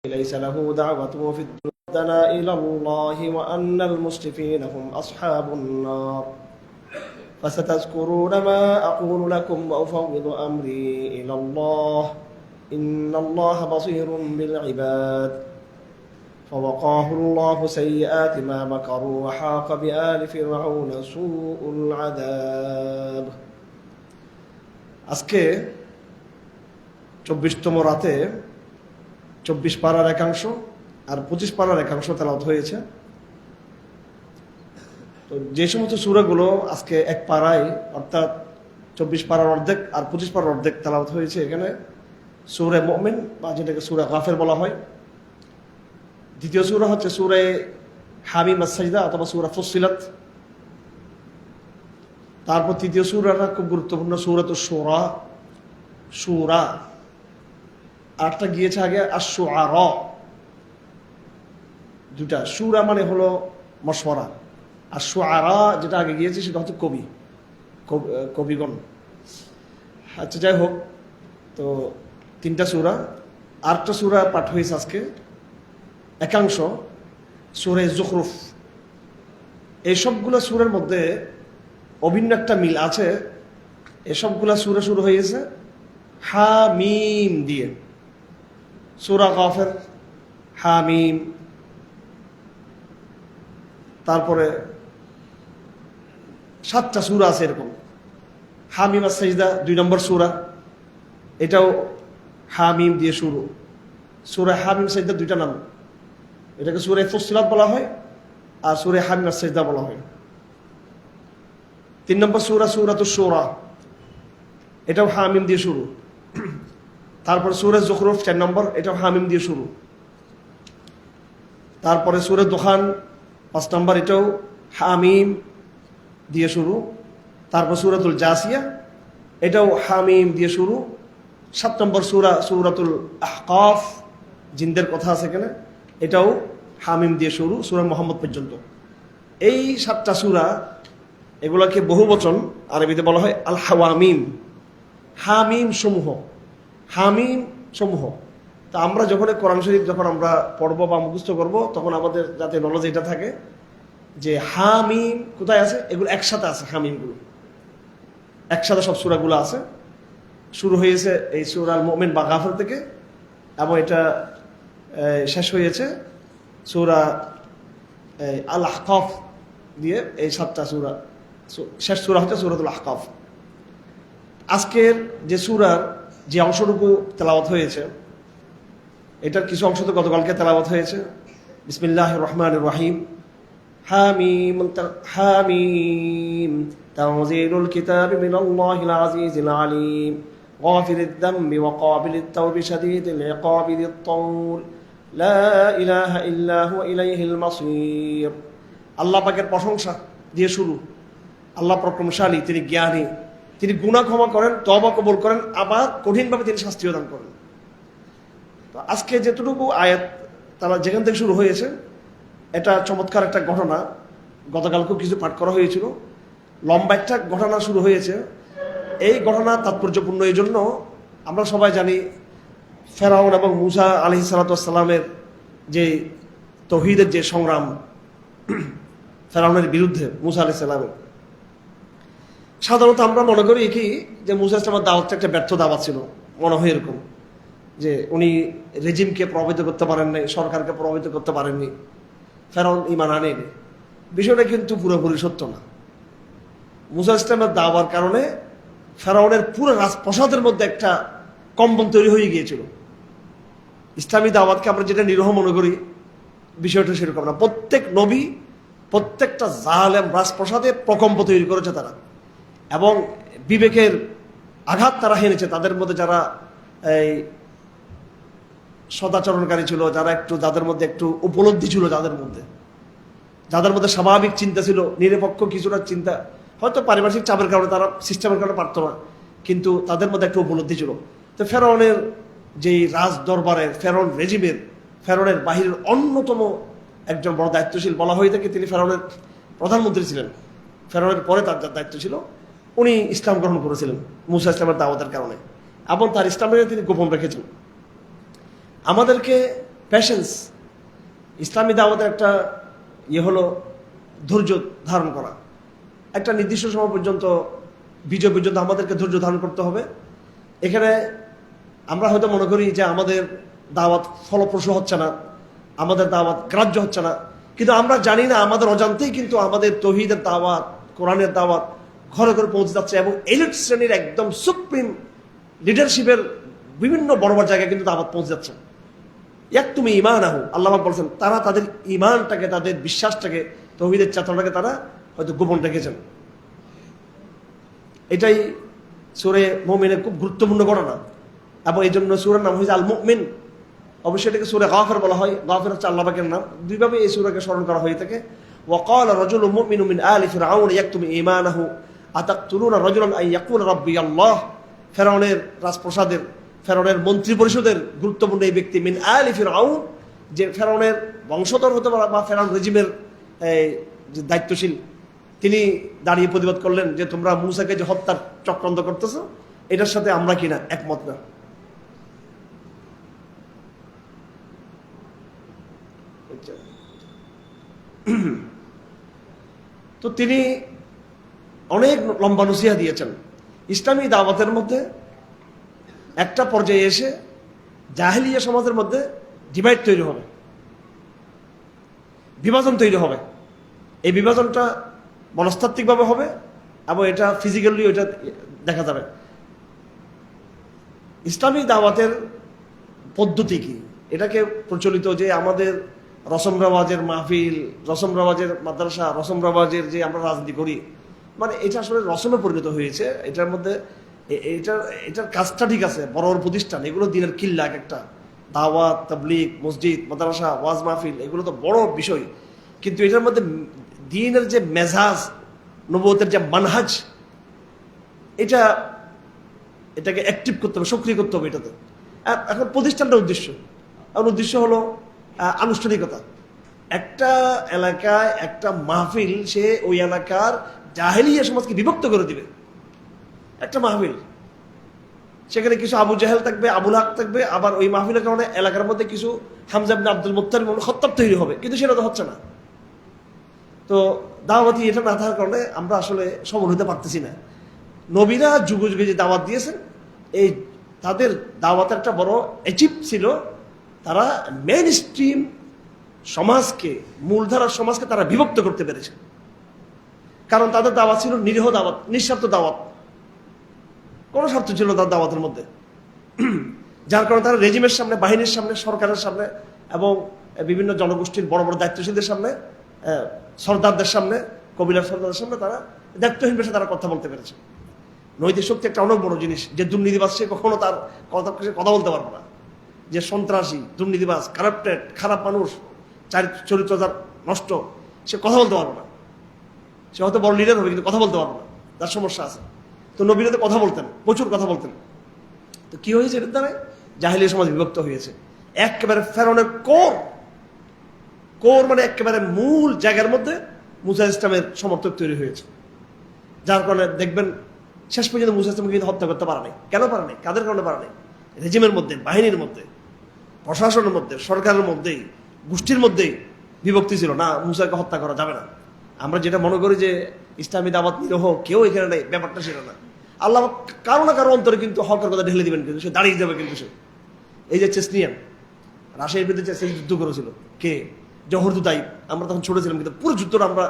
ليس له دعوة في الدنا إلى الله وأن المسرفين هم أصحاب النار فستذكرون ما أقول لكم وأفوض أمري إلى الله إن الله بصير بالعباد فوقاه الله سيئات ما مكروا وحاق بآل فرعون سوء العذاب আজকে 24তম রাতে 24 পারার একাংশ আর 25 পারার একাংশ তেলাওয়াত হয়েছে। তো যে সমস্ত সূরাগুলো আজকে এক পারায় অর্থাৎ 24 পারার অর্ধেক আর 25 পারার অর্ধেক তেলাওয়াত হয়েছে, এখানে সূরা মুমিন বা যেটাকে সূরা গাফির বলা হয়। দ্বিতীয় সূরা হচ্ছে সূরা হামিম আস-সাজদা অথবা সূরা ফুসসিলাত। তারপর তৃতীয় সূরাটা খুব গুরুত্বপূর্ণ, সূরাতুশ শুরা। সূরা আটটা গিয়েছে আগে আশ-শুআরা, দুটা। সূরা মানে হলো মশওয়ারা, আর শুআরা যেটা আগে গিয়েছে সেটা হচ্ছে কবিগণ। আচ্ছা, যাই হোক, তো তিনটা সূরা, আটটা সূরা পাঠ হয়েছে আজকে। একাংশ সূরা যুখরুফ। এই সবগুলো সূরার মধ্যে অভিন্ন একটা মিল আছে। এসবগুলা সূরা শুরু হয়েছে হামিম দিয়ে। সূরা গাফির হামিম, তারপরে 7টা সূরা আছে এরকম। হামিম আস-সাজদা 2 নম্বর সূরা, এটাও হামিম দিয়ে শুরু। সূরা হামিম সাজদা 2টা নাম, এটাকে সূরা ফুসসিলাত বলা হয় আর সূরা হামিম আস-সাজদা বলা হয়। 3 নম্বর সূরা সূরাতুশ শুরা, এটাও হামিম দিয়ে শুরু। তারপরে সূরা যুখরুফ 4 নম্বর, এটাও হামিম দিয়ে শুরু। তারপরে সূরা দুখান 5 নম্বর, এটাও হামিম দিয়ে শুরু। তারপর সূরাতুল জাসিয়া, এটাও হামিম দিয়ে শুরু। 7 নম্বর সূরা সূরাতুল আহকাফ, জিনদের কথা আছে এখানে, এটাও হামিম দিয়ে শুরু, সূরা মুহাম্মদ পর্যন্ত। এই 7টা সূরা, এগুলোকে বহু বচন আরবিতে বলা হয় আল হাওয়ামিম, হামিম সমূহ, হামিম সমূহ। তা আমরা যখন কোরআন শরীফ যখন আমরা পড়বো বা মুখস্থ করব, তখন আমাদের যাতে নলেজ এটা থাকে যে হামিম কোথায় আছে। এগুলো একসাথে আছে, হামিমগুলো একসাথে সব সূরাগুলো আছে। শুরু হয়েছে এই সূরা আল মুমিন বা গাফির থেকে, এবং এটা শেষ হয়েছে সূরা আল আহকাফ দিয়ে। এই 7টা সূরা, শেষ সূরা হচ্ছে সূরাতুল আহকাফ। আজকের যে সূরার যে অংশটুকু তেলাওয়াত হয়েছে, এটার কিছু অংশ তো গতকালকে তেলাওয়াত হয়েছে। বিসমিল্লাহির রহমানির রহিম। হামিম হামিম তানজিলুল কিতাবি মিনাল্লাহিল আজিজিল আলিম গাফিরিদ যামবি ওয়া ক্বাবিলিত তাওবি শাদীদিল ইকাবি যিত তাওল লা ইলাহা ইল্লা হুয়া ইলাইহিল মাসীর। আল্লাহ পাকের প্রশংসা দিয়ে শুরু। আল্লাহ পরাক্রমশালী, তিনি জ্ঞানী, তিনি গুনাহ ক্ষমা করেন, তওবা কবুল করেন, আবার কঠিনভাবে তিনি শাস্তিও দান করেন। তো আজকে যেটুকু আয়াত তারা যেখান থেকে শুরু হয়েছে, এটা চমৎকার একটা ঘটনা। গতকালকেও কিছু পাঠ করা হয়েছিল। লম্বা একটা ঘটনা শুরু হয়েছে। এই ঘটনা তাৎপর্যপূর্ণ এই জন্য, আমরা সবাই জানি ফেরাউন এবং মূসা আলাইহিস সালাতু ওয়াস সালামের যে তাওহীদের যে সংগ্রাম ফেরাউনের বিরুদ্ধে মূসা আলাইহিস সালামের। সাধারণত আমরা মনে করি কি যে মূসা আলাইহিস সালামের দাওয়াতটা একটা ব্যর্থ দাওয়াত ছিল, মনে হয় এরকম, যে উনি রেজিমকে প্রভাবিত করতে পারেননি, সরকারকে প্রভাবিত করতে পারেননি, ফেরাউন ঈমান আনেনি। বিষয়টা কিন্তু পুরোপুরি সত্য না। মূসা আলাইহিস সালামের দাওয়ার কারণে ফেরাউনের পুরো রাজপ্রাসাদের মধ্যে একটা কম্পন তৈরি হয়ে গিয়েছিল। ইসলামী দাওয়াতকে আমরা যেটা নিরীহ মনে করি, বিষয়টা সেরকম না। প্রত্যেক নবী, প্রত্যেকটা জালেম রাজপ্রাসাদে প্রকম্প তৈরি করেছে তারা, এবং বিবেকের আঘাত তারা হেনেছে। তাদের মধ্যে যারা এই সদাচরণকারী ছিল, যারা একটু, যাদের মধ্যে একটু উপলব্ধি ছিল, যাদের মধ্যে স্বাভাবিক চিন্তা ছিল, নিরপেক্ষ কিছুটা চিন্তা, হয়তো পারিপার্শ্বিক চাপের কারণে তারা সিস্টেমের কারণে পারত না, কিন্তু তাদের মধ্যে একটু উপলব্ধি ছিল। তো ফেরাউনের যেই রাজ দরবারের, ফেরাউন রেজিমের, ফেরাউনের বাহিরের অন্যতম একজন বড় দায়িত্বশীল বলা হয়ে থাকে, তিনি ফেরাউনের প্রধানমন্ত্রী ছিলেন। ফেরাউনের পরে তার যার দায়িত্ব ছিল, উনি ইসলাম গ্রহণ করেছিলেন মূসা ইসলামের দাওয়াতের কারণে, এবং তার ইসলামের তিনি গোপন রেখেছেন। আমাদেরকে প্যাশেন্স। ইসলামী দাওয়াতের একটা হলো ধৈর্য ধারণ করা। একটা নির্দিষ্ট সময় পর্যন্ত, বিজয় পর্যন্ত আমাদেরকে ধৈর্য ধারণ করতে হবে। এখানে আমরা হয়তো মনে করি যে আমাদের দাওয়াত ফলপ্রসূ হচ্ছে না, আমাদের দাওয়াত গ্রাহ্য হচ্ছে না, কিন্তু আমরা জানি না আমাদের অজান্তেই কিন্তু আমাদের তৌহিদের দাওয়াত, কোরআনের দাওয়াত ঘরে ঘরে পৌঁছে যাচ্ছে, এবং এলিট শ্রেণীর একদম সুপ্রিম লিডারশিপের বিভিন্ন বড় বড় জায়গায় কিন্তু দাওয়াত পৌঁছে যাচ্ছে। তুমি ইমান আহু, আল্লাহ বলছেন তারা তাদের ইমানটাকে, তাদের বিশ্বাসটাকে, তৌহিদের চেতনাটাকে তারা হয়তো গোপন রেখেছেন। এটাই সূরা মুমিনের খুব গুরুত্বপূর্ণ ঘটনা, এবং এই জন্য সূরার নাম হয়েছে আল মুমিন। অবশ্যই এটাকে সূরা গাফির বলা হয়। গাফির হচ্ছে আল্লাহ পাকের নাম। দুইভাবে এই সূরাকে স্মরণ করা হয়ে থাকে। ওয়াকাল রাজুলুম মুমিনুম মিন আলি ফিরআউন ইয়াকতুমু ঈমানাহু আতাকতুলুনা রাজুলান আন ইয়াকুলা রাব্বি আল্লাহ। ফেরাউনের রাজপ্রাসাদের, ফেরাউনের মন্ত্রী পরিষদের গুরুত্বপূর্ণ এই ব্যক্তি মিন আলি ফিরআউন, যে ফেরাউনের বংশধর হতে পারে বা ফেরাউন রেজিমের যে দায়িত্বশীল, তিনি দাঁড়িয়ে প্রতিবাদ করলেন যে তোমরা মূসাকে যে হত্যার চক্রান্ত করতেছো, এটার সাথে আমরা কিনা একমত না। তো তিনি অনেক লম্বা নসিহা দিয়েছেন। ইসলামী দাওয়াতের মধ্যে একটা পর্যায়ে এসে জাহেলিয়া সমাজের মধ্যে ডিভাইড তৈরি হবে, বিভাজন তৈরি হবে। এই বিভাজনটা মনস্তাত্ত্বিকভাবে হবে, এবং এটা ফিজিক্যালি ওইটা দেখা যাবে। ইসলামী দাওয়াতের পদ্ধতি কি? এটাকে প্রচলিত যে আমাদের রসম রেওয়াজের মাহফিল, রসম রেওয়াজের মাদ্রাসা, রসম রেওয়াজের যে আমরা রাজনীতি করি, মানে এটা আসলে রসমে পরিণত হয়েছে। এটার মধ্যে এটার কাজটা ঠিক আছে, বড় বড় প্রতিষ্ঠান, এগুলো দিনের কিল্লা, একটা দাওয়াত, তাবলীগ, মসজিদ, মাদ্রাসা, ওয়াজ মাহফিল, এগুলো তো বড় বিষয়। কিন্তু এটার মধ্যে দ্বীনের যে মেজাজ, নবুয়তের যে মানহাজ, এটাকে অ্যাক্টিভ করতে হবে, সক্রিয় করতে হবে এটাতে। এখন প্রতিষ্ঠানটার উদ্দেশ্য, এখন উদ্দেশ্য হলো আনুষ্ঠানিকতা। একটা এলাকায় একটা মাহফিল, সে ওই এলাকার জাহেলিয়া সমাজকে বিভক্ত করে দিবে। একটা মাহফিল, সেখানে কিছু আবু জাহেল থাকবে, আবুল হক থাকবে, আবার ওই মাহফিলের কারণে এলাকার মধ্যে কিছু হামজা ইবনে আব্দুল মুত্তালিব খত্তাব তৈরি হবে, কিন্তু সেটা তো হচ্ছে না। তো দাওয়াতি এটা না থাকার কারণে আমরা আসলে সফল হতে পারতেছি না। নবীরা যুগে যুগে যে দাওয়াত দিয়েছেন, এই তাদের দাওয়াতের একটা বড় অ্যাচিভ ছিল, তারা মেইন স্ট্রিম সমাজকে, মূলধারার সমাজকে তারা বিভক্ত করতে পেরেছে। কারণ তাদের দাওয়াত ছিল নিরীহ দাওয়াত, নিঃস্বার্থ দাওয়াত, কোনো স্বার্থ ছিল তার দাওয়াতের মধ্যে। যার কারণে তারা রেজিমের সামনে, বাহিনীর সামনে, সরকারের সামনে, এবং বিভিন্ন জনগোষ্ঠীর বড় বড় দায়িত্বশীলদের সামনে, সর্দারদের সামনে, কবিলার সর্দারদের সামনে তারা দায়িত্বহীন পেশে তারা কথা বলতে পেরেছে। নৈতিক শক্তি একটা অনেক বড় জিনিস। যে দুর্নীতিবাজ, সে কখনো তার কথা বলতে পারবে না। যে সন্ত্রাসী, দুর্নীতিবাজ, কারাপ্টেড, খারাপ মানুষ, চরিত্র যার নষ্ট, সে কথা বলতে পারবে না। সে হয়তো বড় লিডার হবে, কিন্তু কথা বলতে পারবে না, তার সমস্যা আছে। তো নবীরা তো কথা বলতেন, প্রচুর কথা বলতেন। তো কি হয়েছে এর দ্বারা? জাহেলিয়া সমাজ বিভক্ত হয়েছে। একেবারে ফেরাউনের কোর মানে একেবারে মূল জায়গার মধ্যে মুসা ইসলামের সমর্থক তৈরি হয়েছে। যার কারণে দেখবেন শেষ পর্যন্ত মুসা ইসলামকে কিন্তু হত্যা করতে পারা নাই। কেন পারা নাই? কাদের কারণে পারা নাই? রেজিমের মধ্যে, বাহিনীর মধ্যে, প্রশাসনের মধ্যে, সরকারের মধ্যেই, গোষ্ঠীর মধ্যেই বিভক্তি ছিল। না, মুসাকে হত্যা করা যাবে না। আমরা যেটা মনে করি যে ইসলামী দাওয়াত নিরহ, কেউ এখানে নেই, ব্যাপারটা ছিল না। আল্লাহ কারো না কারো অন্তরে কিন্তু হকের কথা ঢেলে দিবেন, কিন্তু সে দাঁড়িয়ে যাবে। কিন্তু সে এই যে চেসনিয়ান রাশিয়ার বিরুদ্ধে যুদ্ধ করেছিল, কে? জহর দুতাই। আমরা তখন ছোট ছিলাম, কিন্তু পুরো যুদ্ধটা আমরা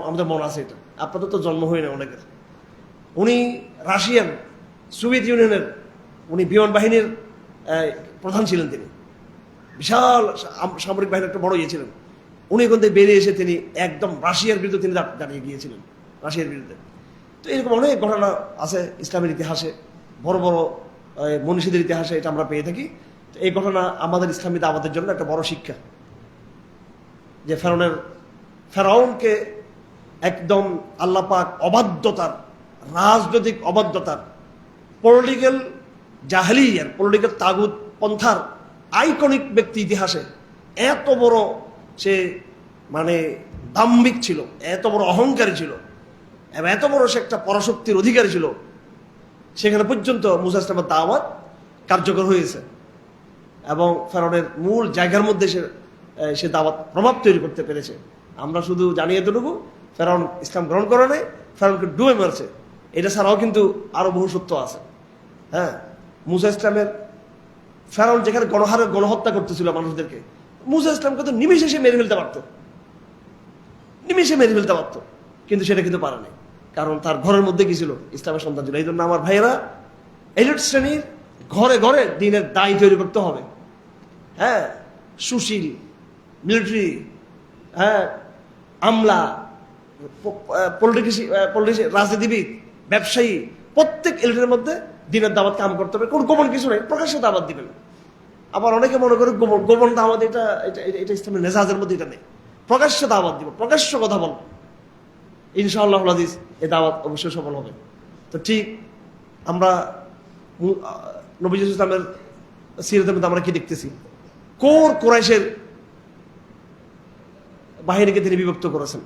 আমাদের মনে আছে। এটা আপনাদের তো জন্ম হয় না অনেকের। উনি রাশিয়ান, সোভিয়েত ইউনিয়নের উনি বিমান বাহিনীর প্রধান ছিলেন। তিনি বিশাল সামরিক বাহিনীর একটা বড় ছিলেন। উনি এখান থেকে বেরিয়ে এসে তিনি একদম রাশিয়ার বিরুদ্ধে তিনি দাঁড়িয়ে গিয়েছিলেন, রাশিয়ার বিরুদ্ধে। তো এরকম অনেক ঘটনা আছে ইসলামের ইতিহাসে, বড় বড় মনীষীদের ইতিহাসে এটা আমরা পেয়ে থাকি। তো এই ঘটনা আমাদের ইসলামী দাওয়াতের জন্য একটা বড় শিক্ষা, যে ফেরাউনকে একদম আল্লাহ পাক অবাধ্যতার, রাজনৈতিক অবাধ্যতার, পলিটিক্যাল জাহেলিয়ার, পলিটিক্যাল তাগুত পন্থার আইকনিক ব্যক্তি ইতিহাসে। এত বড় সে মানে দাম্ভিক ছিল, এত বড় অহংকারী ছিল, এবং এত বড় সে একটা পরাশক্তির অধিকারী ছিল, সেখানে পর্যন্ত মুসা ইসলামের দাওয়াত কার্যকর হয়েছে। এবং ফেরাউনের মূল জায়গার মধ্যে সে দাওয়াত প্রভাব তৈরি করতে পেরেছে। আমরা শুধু জানি এতটুকু, ফেরাউন ইসলাম গ্রহণ করে নাই, ফেরাউনকে ডুবে মারছে। এটা ছাড়াও কিন্তু আরো বহু সত্য আছে। হ্যাঁ, মুসা ইসলামের ফেরাউন যেখানে গণহত্যা করতেছিল মানুষদেরকে, মুসা ইসলামকে তো নিমিষে সে মেরে ফেলতে পারত, নিমিষে মেরে ফেলতে পারত, কিন্তু সেটা কিন্তু পারে নাই, কারণ তার ঘরের মধ্যে কি ছিল? ইসলামের সন্তান ছিল। এই জন্য আমার ভাইয়েরা, এলিট শ্রেণীর ঘরে ঘরে দিনের দায় তৈরি করতে হবে। হ্যাঁ, সুশীল, মিলিটারি, হ্যাঁ, আমলা, রাজনীতিবিদ, ব্যবসায়ী, প্রত্যেক এলিটের মধ্যে দিনের দাওয়াত কাম করতে হবে। কোন গোপন কিছু নেই, প্রকাশ্যে দাওয়াত দিবেন। আবার অনেকে মনে করে গোপন দাওয়াত, এটা ইসলামের মেজাজের মধ্যে এটা নেই। প্রকাশ্যে দাওয়াত দিব, প্রকাশ্য কথা বলব, ইনশাআল্লাহ হাদিস এই দাওয়াত অবশ্যই সফল হবে। তো ঠিক আমরা নবী ইসলামের সিরাতের মধ্যে আমরা কি দেখতেছি? কুরাইশের বাহিনীকে তিনি বিভক্ত করেছেন।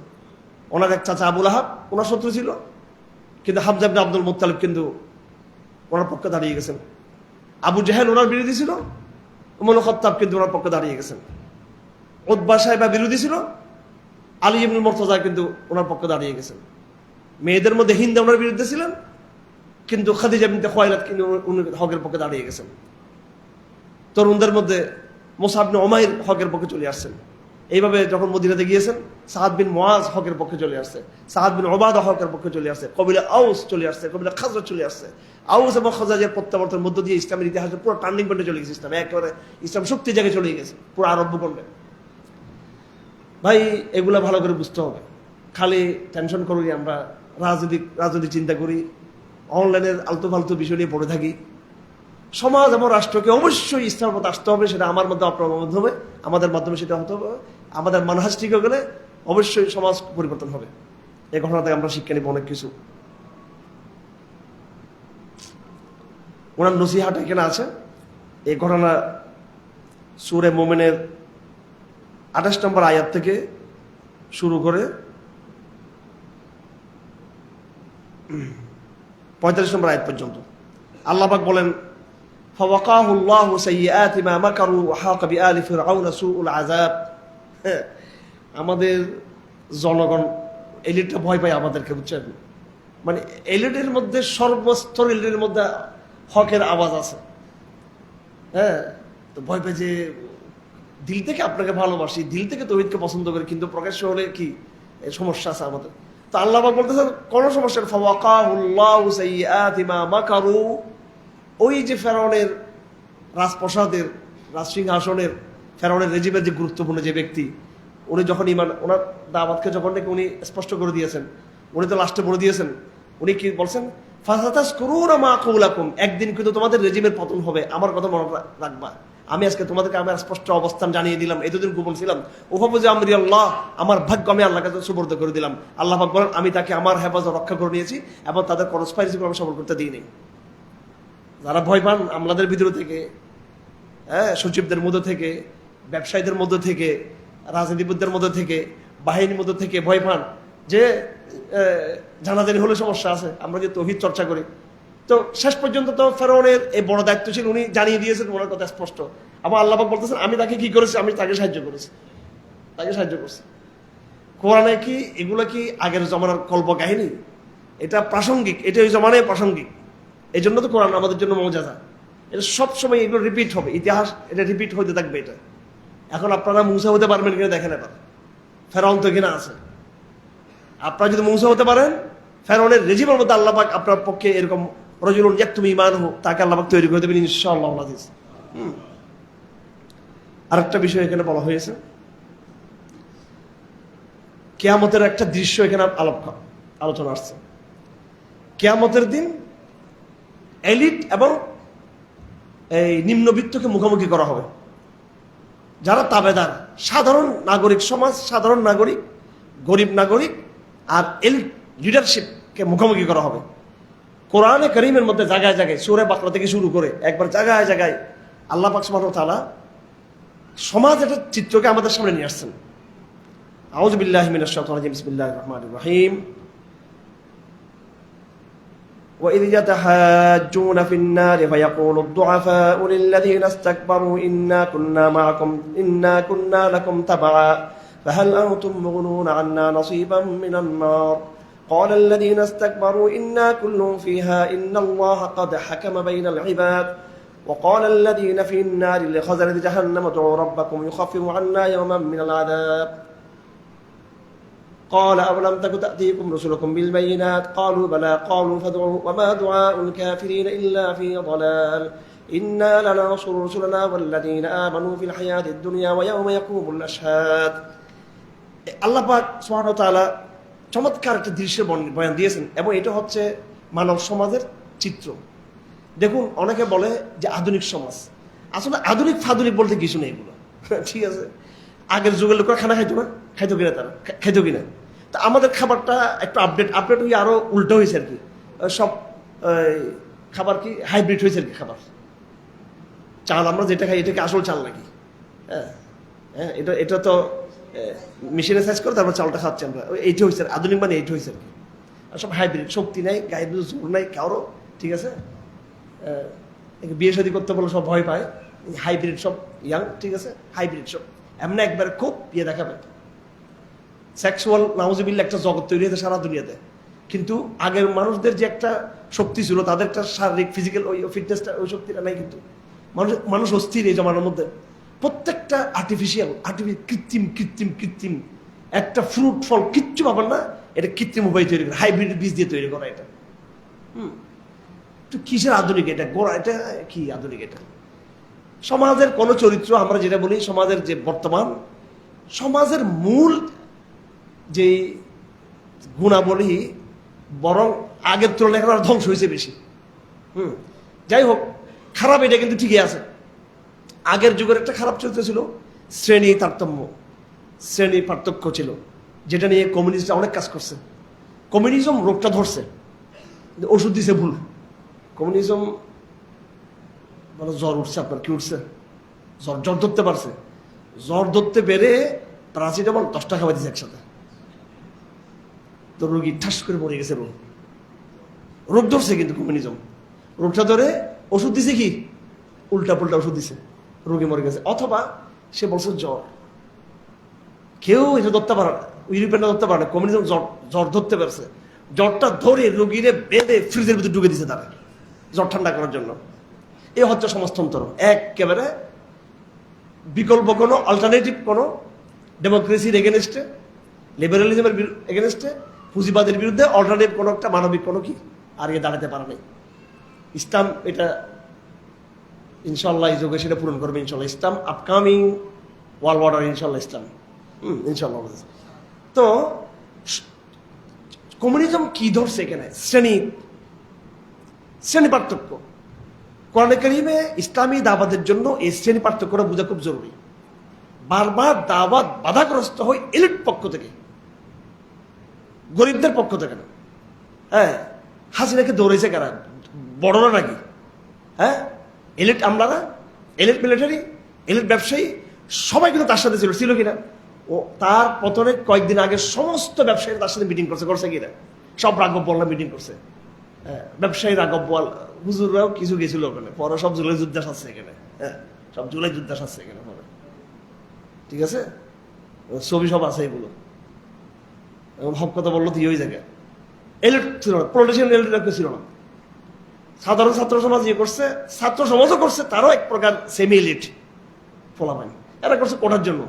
ওনার এক চাচা আবুল আহাব ওনার শত্রু ছিল, কিন্তু হামজা ইবনে আব্দুল মুত্তালিব কিন্তু ওনার পক্ষে দাঁড়িয়ে গেছেন। আবু জাহেল ওনার বিরোধী ছিল, উমর খাত্তাব কিন্তু ওনার পক্ষে দাঁড়িয়ে গেছেন। উতবা সাহেবা বিরোধী ছিল, আলী ইবনে মুরতাজা কিন্তু ওনার পক্ষে দাঁড়িয়ে গেছেন। মেয়েদের মধ্যে হিন্দা ওনার বিরুদ্ধে ছিলেন, কিন্তু খাদিজা বিনতে খুয়াইলাদ কিন্তু উনি হকের পক্ষে দাঁড়িয়ে গেছেন। তরুণদের মধ্যে মুসআব ইবনে উমাইর হকের পক্ষে চলে আসছেন। এইভাবে যখন মদিনাতে গিয়েছেন, সাদ বিন মুআজ হকের পক্ষে চলে আসছে, সাদ বিন উবাদা হকের পক্ষে চলে আসছে, কবিলা আউস চলে আসছে, কবিলা খাজরাজ চলে আসছে। আউস এবং খাজরাজের প্রত্যাবর্তনের মধ্য দিয়ে ইসলামের ইতিহাসে পুরো টার্নিং পয়েন্টে চলে গেছে। ইসলাম একেবারে ইসলাম শক্তি জায়গায় চলে গেছে, পুরো আরব ভূখণ্ডে। ভাই, এগুলা ভালো করে বুঝতে হবে। খালি টেনশন করি আমরা, রাজনৈতিক চিন্তা করি, অনলাইনের আলতু ফালতু বিষয় নিয়ে পড়ে থাকি। সমাজ এবং রাষ্ট্রকে অবশ্যই ইসলামের মধ্যে আসতে হবে। সেটা আমার মধ্যে, আপনার মাধ্যমে, আমাদের মাধ্যমে সেটা হতে হবে। আমাদের মানহাজ ঠিক হয়ে গেলে অবশ্যই সমাজ পরিবর্তন হবে। এই ঘটনা থেকে আমরা শিক্ষা নিব অনেক কিছু। ওনার নসিহাটা এখানে আছে। এই ঘটনা সূরা মুমিনের 28 নম্বর আয়াত থেকে শুরু করে 45 নম্বর আয়াত পর্যন্ত। আল্লাহ পাক বলেন, فَوَقَاهُ اللَّهُ سَيِّئَاتِ مَا مَكَرُوا وَحَاقَ بِآلِ فِرْعَوْنَ سُوءُ الْعَذَابِ। আমাদের জনগণ, এলিটটা ভয় পায় আমাদেরকে, বুঝছেন? মানে এলিটের মধ্যে, সর্বস্তর এলিটের মধ্যে হকের আওয়াজ আছে। হ্যাঁ, তো ভয় পায় যে দিল থেকে আপনাকে ভালোবাসি, দিল থেকে তৌহিদকে পছন্দ করি, কিন্তু প্রকাশ্য হলে কি সমস্যা আছে আমাদের। তো আল্লাহ পাক বলতেছেন কোন সমস্যা? ফাওয়াকাহুল্লাহু সাইয়্যাতি মা মাকারু। ওই যে ফেরাউনের রাজপ্রাসাদের, রাজসিংহাসনের, ফেরাউনের রেজিমের যে গুরুত্বপূর্ণ যে ব্যক্তি, উনি যখন ওনার দাওয়াতকে যখন নাকি উনি স্পষ্ট করে দিয়েছেন, উনি তো লাস্টে বলে দিয়েছেন, উনি কি বলছেন? ফাসাতাযকুরুনা মা আকুলাকুম, একদিন কিন্তু তোমাদের রেজিমের পতন হবে, আমার কথা মনে রাখবা। আমি আজকে তোমাদেরকে আমার স্পষ্ট অবস্থান জানিয়ে দিলাম, এতদিন গোপন ছিলাম। ওহাবুজে আমরি আল্লাহ, আমার ভাগ্য আমি আল্লাহর কাছে সুপর্দ করে দিলাম। আল্লাহ পাক বলেন, আমি তাকে আমার হেফাজত রক্ষা করে নিয়েছি এবং তাদের কনস্পাইরেসি আমি সফল করতে দিইনি। যারা ভয় পান আমলাদের ভিতর থেকে, হ্যাঁ, সচিবদের মধ্যে থেকে, ব্যবসায়ীদের মধ্যে থেকে, রাজনীতিবিদদের মধ্যে থেকে, বাহিনীর মধ্যে থেকে ভয় পান যে জানাজানি হলে সমস্যা আছে, আমরা যে তৌহিদ চর্চা করি। তো শেষ পর্যন্ত তো ফেরাউনের এই বড় দায়িত্বশীল, উনি জানিয়ে দিয়েছেন, ওনার কথা স্পষ্ট। আবার আল্লাহ পাক বলতেছেন, আমি তাকে কি করেছি? আমি তাকে সাহায্য করেছি, তাকে সাহায্য করছি। কোরআনে কি এগুলো কি আগের জমানার কল্প কাহিনী? এটা প্রাসঙ্গিক, এটা ওই জমানায় প্রাসঙ্গিক। এই জন্য তো কোরআন আমাদের জন্য মৌজাজা। এটা সবসময় এগুলো রিপিট হবে, ইতিহাস এটা রিপিট হইতে থাকবে। এটা এখন আপনারা মুসা হতে পারবেন কিনা দেখেন। এবার ফেরাউন তো কিনা আছে, আপনারা যদি মুসা হতে পারেন, ফেরাউনের রেজিমের মধ্যে আল্লাহ পাক আপনার পক্ষে এরকম রজুলুন ইয়াকতুমু ঈমানুহু, তাকে আল্লাহ পাক তৈরি করে দেবেন ইনশাআল্লাহ আজিজ। আরেকটা বিষয় এখানে বলা হয়েছে, কিয়ামতের একটা দৃশ্য এখানে আলোচনা আসছে। কিয়ামতের দিন এলিট এবং এই নিম্নবিত্তকে মুখোমুখি করা হবে। যারা তাবেদার, সাধারণ নাগরিক সমাজ, সাধারণ নাগরিক, গরিব নাগরিক আর এলিট লিডারশিপকে মুখোমুখি করা হবে। কোরআনে কারীমের মধ্যে জায়গায় জায়গায়, সূরা বাকরা থেকে শুরু করে একবার জায়গায় জায়গায় আল্লাহ পাক সুবহানাহু ওয়া তাআলা সমাজ একটা চিত্রকে আমাদের সামনে নিয়ে আসছেন। আউযু বিল্লাহি মিনাশ শাইতানির রাজিম, বিসমিল্লাহির রহমানির রহিম। وإذ يتحاجون في النار فيقول الضعفاء للذين استكبروا إنا كنا لكم تبعا فهل أنتم مغنون عنا نصيبا من النار قال الذين استكبروا إنا كل فيها إن الله قد حكم بين العباد وقال الذين في النار لخزنة جهنم ادعوا ربكم يخفف عنا يوما من العذاب قال أولم تك تأتيكم رسلكم بالبينات قالوا بلى قالوا فادعوا وما دعاء الكافرين إلا في ضلال إنا لننصر رسلنا والذين آمنوا في الحياة الدنيا ويوم يقوم الأشهاد আল্লাহ পাক সুবহানাহু ওয়া তাআলা চমৎকার একটা দৃশ্যের বয়ান দিয়েছেন এবং এটা হচ্ছে মানব সমাজের চিত্র। দেখুন, অনেকে বলে যে আধুনিক সমাজ, আসলে আধুনিক ফাদুনিক বলতে কিছু নেই এগুলো, ঠিক আছে? আগের যুগের লোকরা খানা খাইতো না, খাইতো কিনা, তারা খাইতো কিনা? তা আমাদের খাবারটা একটু আপডেট হয়ে আরো উল্টো হয়েছে আর কি, সব খাবার কি হাইব্রিড হয়েছে আর কি। খাবার চাল আমরা যেটা খাই এটা কি আসল চাল নাকি? হ্যাঁ হ্যাঁ, এটা তো মেশিনে সাইজ করে তারপর চালটা খাচ্ছি আমরা, এইটা হয়েছে আধুনিক, মানে এইটা হয়েছে আর কি। আর সব হাইব্রিড, শক্তি নাই, গায়ে জোর নাই কারো, ঠিক আছে? বিয়ে শাদী করতে বলে সব ভয় পায়, হাইব্রিড সব ইয়াং, ঠিক আছে? হাইব্রিড সব এমনি একবার খুব বিয়ে দেখাবে, সেক্সুয়াল নাউজুবিল্লাহ একটা জগৎ তৈরি হয়েছে সারা দুনিয়াতে। কিন্তু আগের মানুষদের যে একটা শক্তি ছিল, তাদের একটা শারীরিক ফিজিক্যাল ওই ফিটনেসটা, ওই শক্তিটা নাই। কিন্তু মানুষ অস্থির এই জমানার মধ্যে। প্রত্যেকটা আর্টিফিশিয়াল, কৃত্রিম একটা ফ্রুট ফল কিচ্ছু পাবেন না, এটা কৃত্রিম উপায় তৈরি করে, হাইব্রিড বীজ দিয়ে তৈরি করা। এটা তো কিসের আধুনিক এটা? গোড়া এটা কি আধুনিক? এটা সমাজের কোন চরিত্র, আমরা যেটা বলি সমাজের যে বর্তমান সমাজের মূল যে গুণাবলী বরং আগের তুলনায় এখন ধ্বংস হয়েছে বেশি। যাই হোক, খারাপ এটা কিন্তু ঠিকই আছে। আগের যুগের একটা খারাপ চরিত্র ছিল শ্রেণী তারতম্য, শ্রেণী পার্থক্য ছিল, যেটা নিয়ে কমিউনিস্টরা অনেক কাজ করছে। কমিউনিজম রোগটা ধরছে, ওষুধ দিছে ভুল। কমিউনিজম মানে জ্বর উঠছে, আপনার কি উঠছে? জ্বর ধরতে পারছে, জ্বর ধরতে পেরে প্যারাসিটামল 10 টাকা খাওয়া দিচ্ছে একসাথে, তো রোগী ঠাস করে মরে গেছে। রোগ ধরছে কিন্তু কমিউনিজম, রোগটা ধরে ওষুধ দিছে কি উল্টা পুল্টা ওষুধ দিছে, রোগী মরে গেছে। অথবা সে বলছে জ্বর, কেউ এটা ধরতে পারে না, ইউরোপিয়ানরা ধরতে পারে না, কমিউনিজম জ্বর ধরতে পারছে। জ্বরটা ধরে রোগীরে বেঁধে ফ্রিজের ভিতরে ঢুকে দিছে তারা, জ্বর ঠান্ডা করার জন্য। এ হচ্ছে সমাজতন্ত্র। একেবারে বিকল্প কোনো অল্টারনেটিভ কোনো ডেমোক্রেসির এগেনস্টে, লিবারালিজমের এগেনস্টে, পুঁজিবাদের বিরুদ্ধে অল্টারনেটিভ কোনো একটা মানবিক কোনো কি আর ইয়ে দাঁড়াতে পারে নাই। ইসলাম এটা ইনশাল্লাহ এই যুগে সেটা পূরণ করবে ইনশাল্লাহ। ইসলাম আপকামিং ওয়ার্ল্ড অর্ডার ইনশাল্লাহ, ইসলাম ইনশাল্লাহ। তো কমিউনিজম কি ধরছে এখানে? শ্রেণী পার্থক্য। কোরআনে কারিমে ইসলামী দাওয়াতের জন্য এই শ্রেণী পার্থক্যটা বোঝা খুব জরুরি। বারবার দাওয়াত বাধাগ্রস্ত হয় এলিট পক্ষ থেকে, গরিবদের পক্ষ থেকে না। হ্যাঁ, হাসিনাকে দৌড়েছে কারা? বড়রা নাকি? হ্যাঁ, এলিট আমলারা, এলিট মিলিটারি, এলিট ব্যবসায়ী সবাই কিন্তু তার সাথে ছিল কিনা? ও তার পতনের কয়েকদিন আগে সমস্ত ব্যবসায়ী তার সাথে মিটিং করছে কিনা? সব রাঘব বোয়ালরা মিটিং করছে। ব্যবসায়ী রাঘব বোয়াল, হুজুররাও কিছু গেছিল ওখানে, পরে সব জুলাই যুদ্ধ আসছে এখানে। হ্যাঁ, সব জুলাই যুদ্ধ আসছে এখানে পরে, ঠিক আছে? ছবি সব আছে এগুলো। হক কথা বললো তো ওই জায়গায় এলিট ছিল না, পলিটিশিয়ান এলিট ছিল না। সাধারণ ছাত্র সমাজ ইয়ে করছে, ছাত্র সমাজও করছে, তারও এক প্রকার সেমি এলিট ফলাফল এরা করছে কোটার জন্য।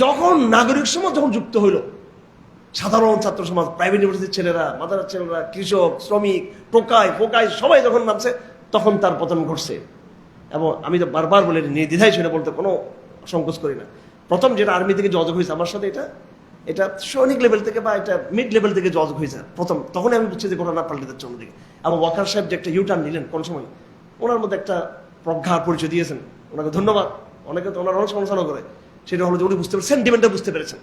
যখন নাগরিক সমাজ যখন যুক্ত হইল, সাধারণ ছাত্র সমাজ, প্রাইভেট ইউনিভার্সিটির ছেলেরা, মাদ্রাসার ছেলেরা, কৃষক, শ্রমিক, টোকাই সবাই যখন নামছে, তখন তার পতন ঘটছে। এবং আমি তো বারবার বলি, নির্দ্বিধায় সেটা বলতে কোনো সংকোচ করি না। প্রথম যেটা আর্মি থেকে যোগাযোগ হয়েছে আমার সাথে, এটা সৈনিক লেভেল থেকে বা এটা মিড লেভেল থেকে যোগাযোগ হয়েছে প্রথম। তখনই আমি বুঝছি যে ঘটনা পাল্টে যাচ্ছে অন্যদিকে। এবং ওয়াকার সাহেব যে একটা ইউটার্ন নিলেন কোন সময়, ওনার মধ্যে একটা প্রজ্ঞার পরিচয় দিয়েছেন, ওনাকে ধন্যবাদ। অনেকে তো ওনার অনেক সমালোচনা করে, সেটা হলো যে উনি বুঝতে পেরেছেন, সেন্টিমেন্টটা বুঝতে পেরেছেন।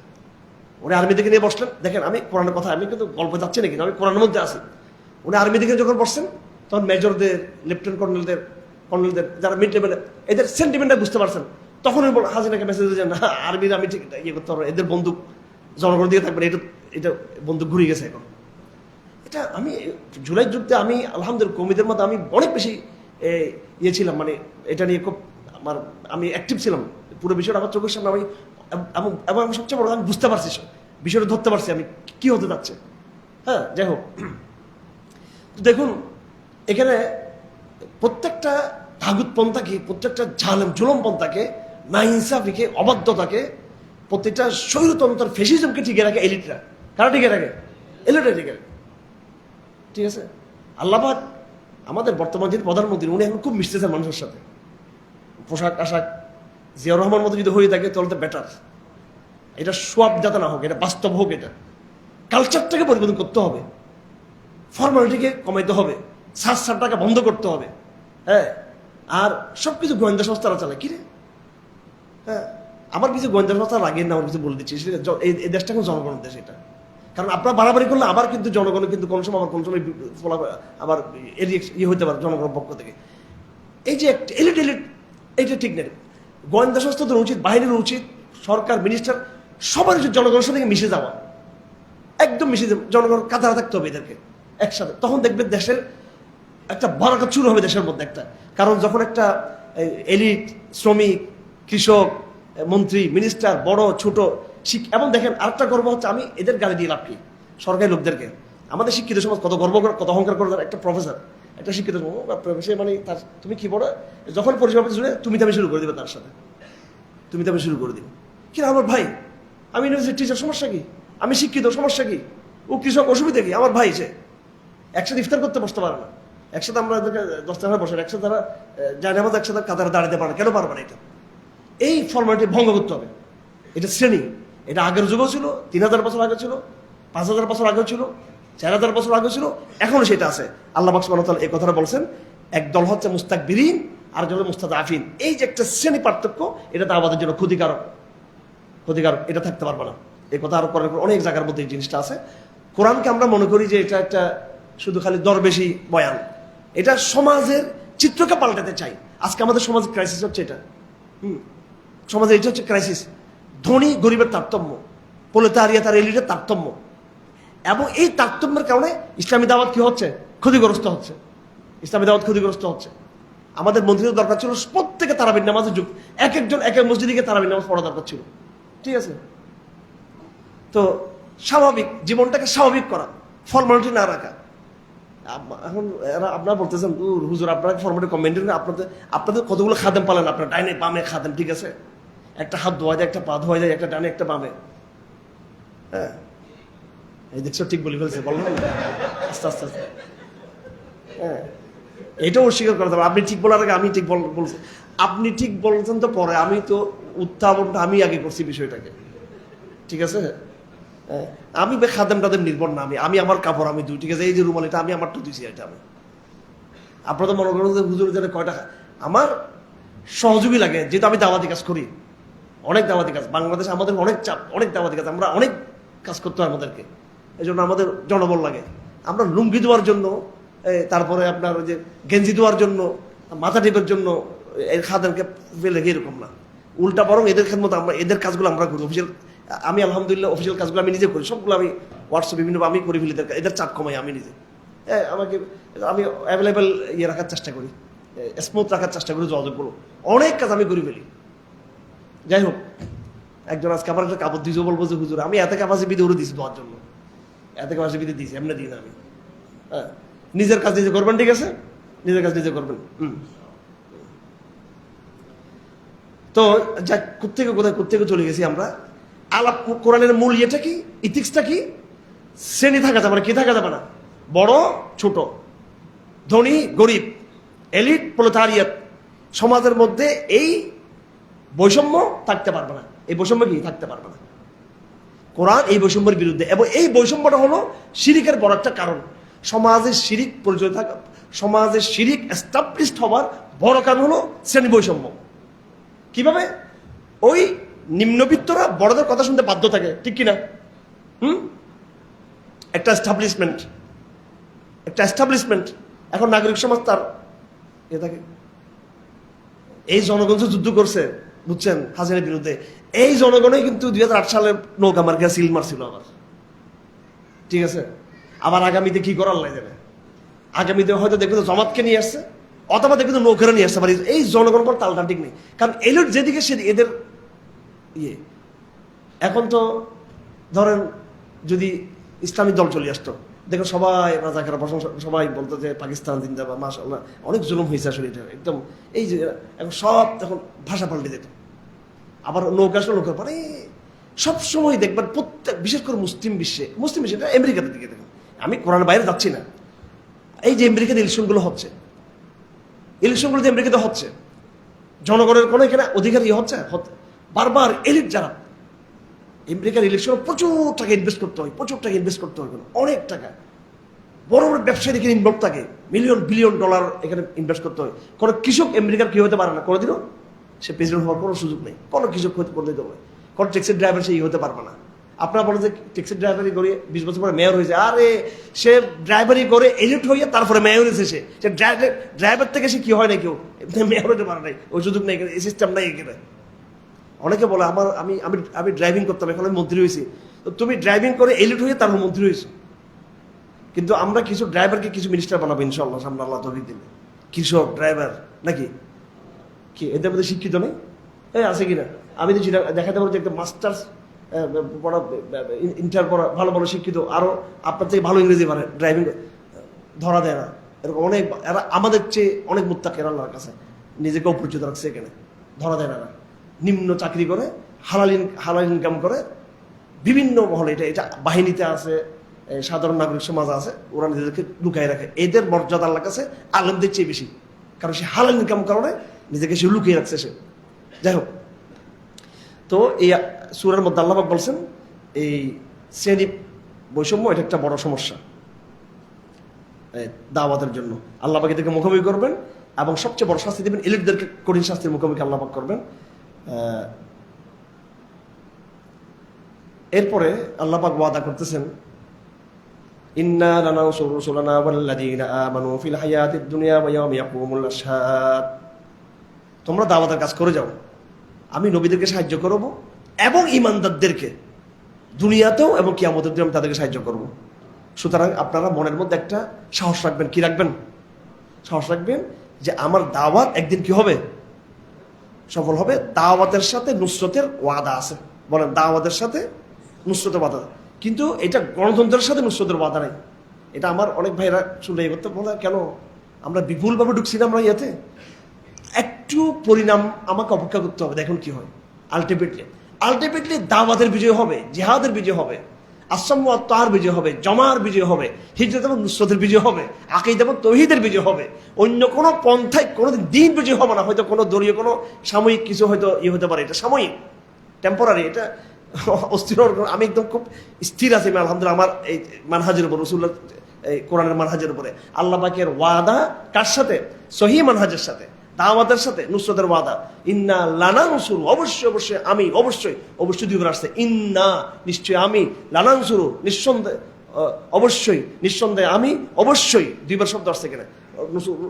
উনি আর্মি থেকে নিয়ে বসলেন। দেখেন, আমি কোরআনের কথা, আমি কিন্তু গল্প যাচ্ছি না, কিন্তু আমি কোরআনের মধ্যে আছি। উনি আর্মি থেকে যখন বসছেন, তখন মেজরদের, লেফটেন্যান্ট কর্নেলদের যারা মিড লেভেলে, এদের সেন্টিমেন্টটা বুঝতে পারছেন। তখন উনি হাসিনাকে মেসেজ দিয়েছেন, না আর্মির আমি ঠিক ইয়ে করতে পারবো, এদের বন্দুক জনগণের দিকে থাকবে, এটা বন্দুক ঘুরে গেছে এখন। এটা আমি জুলাই যুদ্ধে আমি আলহামদুলিল্লাহ কর্মীদের মধ্যে আমি অনেক বেশি ইয়ে ছিলাম, মানে এটা নিয়ে খুব আমি অ্যাক্টিভ ছিলাম। পুরো বিষয়টা আমার চোখের সামনে এবং আমি সবচেয়ে বড় আমি বুঝতে পারছি, বিষয়টা ধরতে পারছি আমি কি হতে যাচ্ছে। হ্যাঁ, যাই হোক, দেখুন এখানে প্রত্যেকটা তাগুত পন্থাকে, প্রত্যেকটা জুলুম পন্থাকে, নাইনসাফিকে, অবাধ্যতাকে, প্রত্যেকটা স্বৈরতন্ত্র ফ্যাসিজমকে টিকে রাখে এলিটরা। কারা টিকে রাখে? এলিটরা টিকে রাখে। ঠিক আছে, আল্লাহ পাক আমাদের বর্তমান যিনি প্রধানমন্ত্রী, উনি এখন খুব মিশতেছেন মানুষের সাথে। পোশাক আশাক জিয়াউর রহমান মতো যদি হয়ে থাকে তাহলে তো বেটার। এটা সোয়াব যাতে না হোক, এটা বাস্তব হোক। এটা কালচারটাকে পরিবর্তন করতে হবে, ফর্মালিটিকে কমাইতে হবে, সারটাকে বন্ধ করতে হবে। হ্যাঁ, আর সবকিছু গোয়েন্দা সংস্থারা চালায় কিরে। হ্যাঁ, আমার কিছু গোয়েন্দা সংস্থা লাগিয়ে না, আমার কিছু বলে দিচ্ছি, এই দেশটা এখন জনগণের দেশ। এটা কারণ আপনারা বাড়াবাড়ি করলে আবার কিন্তু জনগণের কিন্তু কোন সময় আবার ইয়ে হইতে পারে জনগণের পক্ষ থেকে। এই যে এলিট এইটা ঠিক নেই। গোয়েন্দা সংস্থাদের উচিত, বাহিনীর উচিত, সরকার, মিনিস্টার সবার উচিত জনগণের সাথে মিশে যাওয়া, একদম মিশে যাওয়া, জনগণ কাতারে থাকতে হবে এদেরকে একসাথে। তখন দেখবেন দেশের একটা বরাকত শুরু হবে দেশের মধ্যে একটা। কারণ যখন একটা এলিট, শ্রমিক, কৃষক, মন্ত্রী, মিনিস্টার, বড় ছোট এবং দেখেন আরেকটা গর্ব হচ্ছে, আমি এদের গালি দিয়ে লাভ কি, সরকারি লোকদেরকে। আমাদের শিক্ষিত সমাজ কত গর্ব করে, কত অহংকার করে। একটা প্রফেসর, একটা শিক্ষিত সে মানে তার তুমি কি বড়, যখন পরিষেবা শুনে তুমি আমি শুরু করে দিবে, তার সাথে তুমি আমি শুরু করে দিবে। কি আমার ভাই, আমি ইউনিভার্সিটি টিচার, সমস্যা কি? আমি শিক্ষিত, সমস্যা কি? ও কৃষক, অসুবিধা কি? আমার ভাই সে একসাথে ইফতার করতে বসতে পারে না, একসাথে আমরা 10 টাকা বসে একসাথে তারা জানে আমাদের একসাথে কাতারে দাঁড়াতে পারে না। কেন পারবে না? এটা এই ফর্মালিটি ভঙ্গ করতে হবে। এটা শ্রেণী, এটা আগের যুগেও ছিল, 3000 বছর আগে ছিল, 5000 বছর আগেও ছিল, 4000 বছর আগে ছিল, এখনো সেটা আছে। আল্লাহ পাক সুবহানাহু ওয়া তাআলা এই কথাটা বলছেন, এক দল হচ্ছে মুস্তাকবিরিন আর একজন মুস্তাদআফিন। এই যে একটা শ্রেণী পার্থক্য, এটা তো আমাদের জন্য ক্ষতিকারক। এটা থাকতে পারবে না। এই কথা আরো করার অনেক জায়গার মধ্যে এই জিনিসটা আছে। কোরআনকে আমরা মনে করি যে এটা একটা শুধু খালি দরবেশি বয়ান। এটা সমাজের চিত্রকে পাল্টাতে চাই। আজকে আমাদের সমাজের ক্রাইসিস হচ্ছে এটা। সমাজের এটা হচ্ছে ক্রাইসিস, ধনী গরিবের তারতম্য, প্রলেতারিয়াত আর এলিটের তারতম্য। এবং এই তারতম্যের কারণে ইসলামী দাওয়াত কি হচ্ছে? ক্ষতিগ্রস্ত হচ্ছে। ইসলামী দাওয়াত ক্ষতিগ্রস্ত হচ্ছে। আমাদের মন্ত্রীদের দরকার ছিল প্রত্যেকে তারাবির নামাজের যুগ, এক একজন এক এক মসজিদে গিয়ে তারাবির নামাজ পড়া দরকার ছিল। ঠিক আছে, তো স্বাভাবিক জীবনটাকে স্বাভাবিক করা, ফর্মালিটি না রাখা। এখন আপনারা বলতেছেন হুজুর আপনারা ফর্মালিটি কম মেনটেন করেন, আপনাদের কতগুলো খাদেম পালেন, আপনার ডাইনে বামে খাদেম, ঠিক আছে, একটা হাত ধোয়া যায়, একটা পা ধোয়া যায়, একটা ডানে একটা বামে। হ্যাঁ, এই দেখছো ঠিক বলে ফেলছে, বললাম আস্তে আস্তে আস্তে। হ্যাঁ, এটাও অস্বীকার করতে হবে। আপনি ঠিক বলার আগে আমি ঠিক বলছি, আপনি ঠিক বলছেন তো পরে, আমি তো উত্থাপনটা আমি আগে করছি বিষয়টাকে। ঠিক আছে, আমি খাদেম টাদেম নির্ভর না, আমি আমার কাপড় আমি ধুই। ঠিক আছে, এই যে রুমাল এটা আমি আমারটা ধুইছি, এটা আমি। আপনারা তো মনে করেন যে হুজুর যেন কয়টা, আমার সহযোগী লাগে, যেহেতু আমি দাওয়াতি কাজ করি, অনেক দাওয়াতি কাজ বাংলাদেশে আমাদের অনেক চাপ, অনেক দাওয়াতি কাজ, আমরা অনেক কাজ করতে হয় আমাদেরকে। এই জন্য আমাদের জনবল লাগে। আমরা লুঙ্গি দেওয়ার জন্য, তারপরে আপনার ওই যে গেঞ্জি দেওয়ার জন্য, মাথা টিপের জন্য এই খাদেমকে ফেলে এরকম না, উল্টা বরং এদের খেদমত আমরা, এদের কাজগুলো আমরা করি। অফিসিয়াল আমি আলহামদুলিল্লাহ অফিসিয়াল কাজগুলো আমি নিজে করি, সবগুলো আমি হোয়াটসঅ্যাপ বিভিন্ন আমি করে ফেলি, এদের চাপ কমাই আমি নিজে। হ্যাঁ, আমি অ্যাভেলেবেল ইয়ে রাখার চেষ্টা করি, স্মুথ রাখার চেষ্টা করি, যোগাযোগগুলো অনেক কাজ আমি করে ফেলি। যাই হোক, একজন আজকে আমার একটা কাপড় দিয়েছে, বলবো যে হুজুর আমি এত ক্যাপাসিটি বিধে ওরে দিয়েছি দেওয়ার জন্য, এত ক্যাপাসিটি বিধে দিয়েছি, এমনি দিই না আমি। হ্যাঁ, নিজের কাজ নিজে করবেন, ঠিক আছে, নিজের কাজ নিজে করবেন। তো যা কোথেকে চলে গেছি আমরা। আলাপ কোরআনের মূল ইয়েটা কি, ইথিক্সটা কি? শ্রেণী থাকা যাবে না, কি থাকা যাবে না, বড় ছোট, ধনী গরিব, এলিট প্রলেতারিয়াত, সমাজের মধ্যে এই বৈষম্য থাকতে পারবে না। এই বৈষম্য কি থাকতে পারবে না। কোরআন এই বৈষম্যের বিরুদ্ধে, এবং এই বৈষম্যটা হলো শিরিকের বড় একটা কারণ। সমাজের শিরিক পরিচয় থাকা, সমাজের শিরিক এস্টাবলিশড হওয়ার বড় কারণ হলো শ্রেণী বৈষম্য। কিভাবে? ওই নিম্নবিত্তরা বড়দের কথা শুনতে বাধ্য থাকে, ঠিক কিনা? একটা এস্টাবলিশমেন্ট, এখন নাগরিক সমাজ তার এ থাকে। এই জনগণ যে যুদ্ধ করছে, বুঝছেন, হাসিনার বিরুদ্ধে, এই জনগণই কিন্তু 2008 সালে নৌকা মার্কা সিল মারছিল আবার। ঠিক আছে, আবার আগামীতে কি করার লাগে যাবে, আগামীতে হয়তো দেখবে জমাতকে নিয়ে আসছে, অথবা দেখবে নৌকারা নিয়ে আসতে পারে। এই জনগণ কোনো তালটা ঠিক নেই, কারণ এলোর যেদিকে সে এদের ইয়ে। এখন তো ধরেন যদি ইসলামিক দল চলে আসতো, দেখো সবাই রাজাকার প্রশংসা, সবাই বলতো যে পাকিস্তান জিন্দাবাদ, মাশাআল্লাহ, অনেক জুলুম হয়েছে আসলে এটা একদম। এই যে এখন সব তখন ভাষা পাল্টে যেত। আবার নৌকা আসলো, নৌকা মানে সবসময় দেখবেন প্রত্যেক, বিশেষ করে মুসলিম বিশ্বে এটা আমেরিকাতে দিকে দেখুন, আমি কোরআনের বাইরে যাচ্ছি না, এই যে আমেরিকাতে ইলেকশনগুলো হচ্ছে, ইলেকশনগুলো যে আমেরিকাতে হচ্ছে, জনগণের কোনো এখানে অধিকার ইয়ে হচ্ছে, বারবার এলিট যারা আমেরিকার ইলেকশনে প্রচুর টাকা ইনভেস্ট করতে হয়, অনেক টাকা। বড় বড় ব্যবসায়ী এখানে ইনভলভ থাকে, মিলিয়ন বিলিয়ন ডলার এখানে ইনভেস্ট করতে হয়। কোনো কৃষক আমেরিকার কি হতে পারে না কোনোদিনও, সে প্রেসিডেন্ট হওয়ার কোনো সুযোগ নেই। কোনো কৃষক করতে দেবে, কোনো ট্যাক্সির ড্রাইভার সে হতে পারবে না। আপনারা বলেন যে ট্যাক্সির ড্রাইভারি করে 20 বছর পরে মেয়র হয়েছে, আরে সে ড্রাইভারি করে এলিট হয়ে তারপরে মেয়র হয়েছে। সে ড্রাইভার থেকে সে কি হয় না, কেউ মেয়র হতে পারে নাই, ওই সুযোগ নেই, এই সিস্টেম নাই এখানে। অনেকে বলে আমি ড্রাইভিং করতাম, এখন আমি মন্ত্রী হয়েছি। তো তুমি ড্রাইভিং করে এলিট হয়ে তারপর মন্ত্রী হয়েছো, কিন্তু আমরা কিছু ড্রাইভারকে কিছু মিনিস্টার বানাবো ইনশাআল্লাহ, সামনে আল্লাহ তৌফিক দিলে। কৃষক ড্রাইভার নাকি কি এদের মধ্যে শিক্ষিত নেই? এই আছে কিনা? আমি তো দেখাতে পারবো যে একটা মাস্টার্স পড়া, ইন্টার পড়া, ভালো ভালো শিক্ষিত, আরো আপনার থেকে ভালো ইংরেজি পারে, ড্রাইভিং ধরা দেয় না। এরকম অনেক, এরা আমাদের চেয়ে অনেক মুত্তাকি আল্লাহর কাছে, নিজেকে অপরিচিত রাখছে, এখানে ধরা দেয় না। নিম্ন চাকরি করে, হালাল ইনকাম করে, বিভিন্ন মহলে, এটা বাহিনীতে আছে, সাধারণ নাগরিক সমাজ আছে, ওরা নিজেদেরকে লুকায় রাখে। এদের মর্যাদা আল্লাহর কাছে আলেমদের চেয়ে বেশি, কারণ সে হালাল ইনকাম কারণে নিজেকে সে লুকিয়ে রাখছে সে। যাই হোক, তো এই সূরার মধ্যে আল্লাহ পাক বলছেন এই শ্রেণী বৈষম্য এটা একটা বড় সমস্যা দাওয়াতের জন্য। আল্লাহ পাক এদেরকে মুখোমুখি করবেন এবং সবচেয়ে বড় শাস্তি দেবেন, এলিটদেরকে কঠিন শাস্তির মুখোমুখি আল্লাহ পাক করবেন। এরপরে আল্লাহ পাক ওয়াদা করতেছেন, ইন্না লানানসুরু রুসুলানা ওয়াল্লাযীনা আমানু ফিল হায়াতিদ দুনিয়া ওয়া ইয়াওমা ইয়াকুমুল আশহাদ। তোমরা দাওয়াতের কাজ করে যাও, আমি নবীদেরকে সাহায্য করব এবং ঈমানদারদেরকে দুনিয়াতেও এবং কিয়ামতের দিনে আমি তাদেরকে সাহায্য করব। সুতরাং আপনারা মনের মধ্যে একটা সাহস রাখবেন, কি রাখবেন? সাহস রাখবেন যে আমার দাওয়াত একদিন কি হবে? সফল হবে। দাওয়াতের সাথে নুসরতের ওয়াদা আছে। বলেন, দাওয়াতের সাথে নুসরতের ওয়াদা, কিন্তু এটা গণতন্ত্রের সাথে নুসরতের ওয়াদা নাই। এটা আমার অনেক ভাইরা শুনলে এই করতে বলে, কেন আমরা বিপুলভাবে ঢুকছি না আমরা ইয়েতে? একটু পরিণাম আমাকে অপেক্ষা করতে হবে, দেখুন কি হয়। আলটিমেটলি দাওয়াতের বিজয় হবে, জিহাদের বিজয় হবে, আসাম তার বিজয় হবে, জমার বিজয় হবে, হিজরত এবং নুসরতের বিজয় হবে, আকীদা এবং তৌহিদের বিজয় হবে। অন্য কোনো পন্থায় কোনোদিন দিন বিজয় হবে না। হয়তো কোনো দলীয় কোনো সাময়িক কিছু হয়তো ইয়ে হতে পারে, এটা সাময়িক, টেম্পোরারি, এটা অস্থির। আমি একদম খুব স্থির আছি আলহামদুলিল্লাহ আমার এই মানহাজের উপর, রাসূলুল্লাহ এই কোরআনের মানহাজের উপরে। আল্লাহ পাকের ওয়াদা কার সাথে? সহিহ মানহাজের সাথে, দাওয়াতের সাথে, নুসরতের ওয়াদা। ইন্না লানানসুরু, অবশ্যই অবশ্যই আমি, অবশ্যই দুইবার আসছে, ইন্না নিশ্চয় আমি, লানানসুরু নিঃসন্দেহে, অবশ্যই নিঃসন্দেহে আমি, অবশ্যই দুইবার শব্দ আসছে কিনা,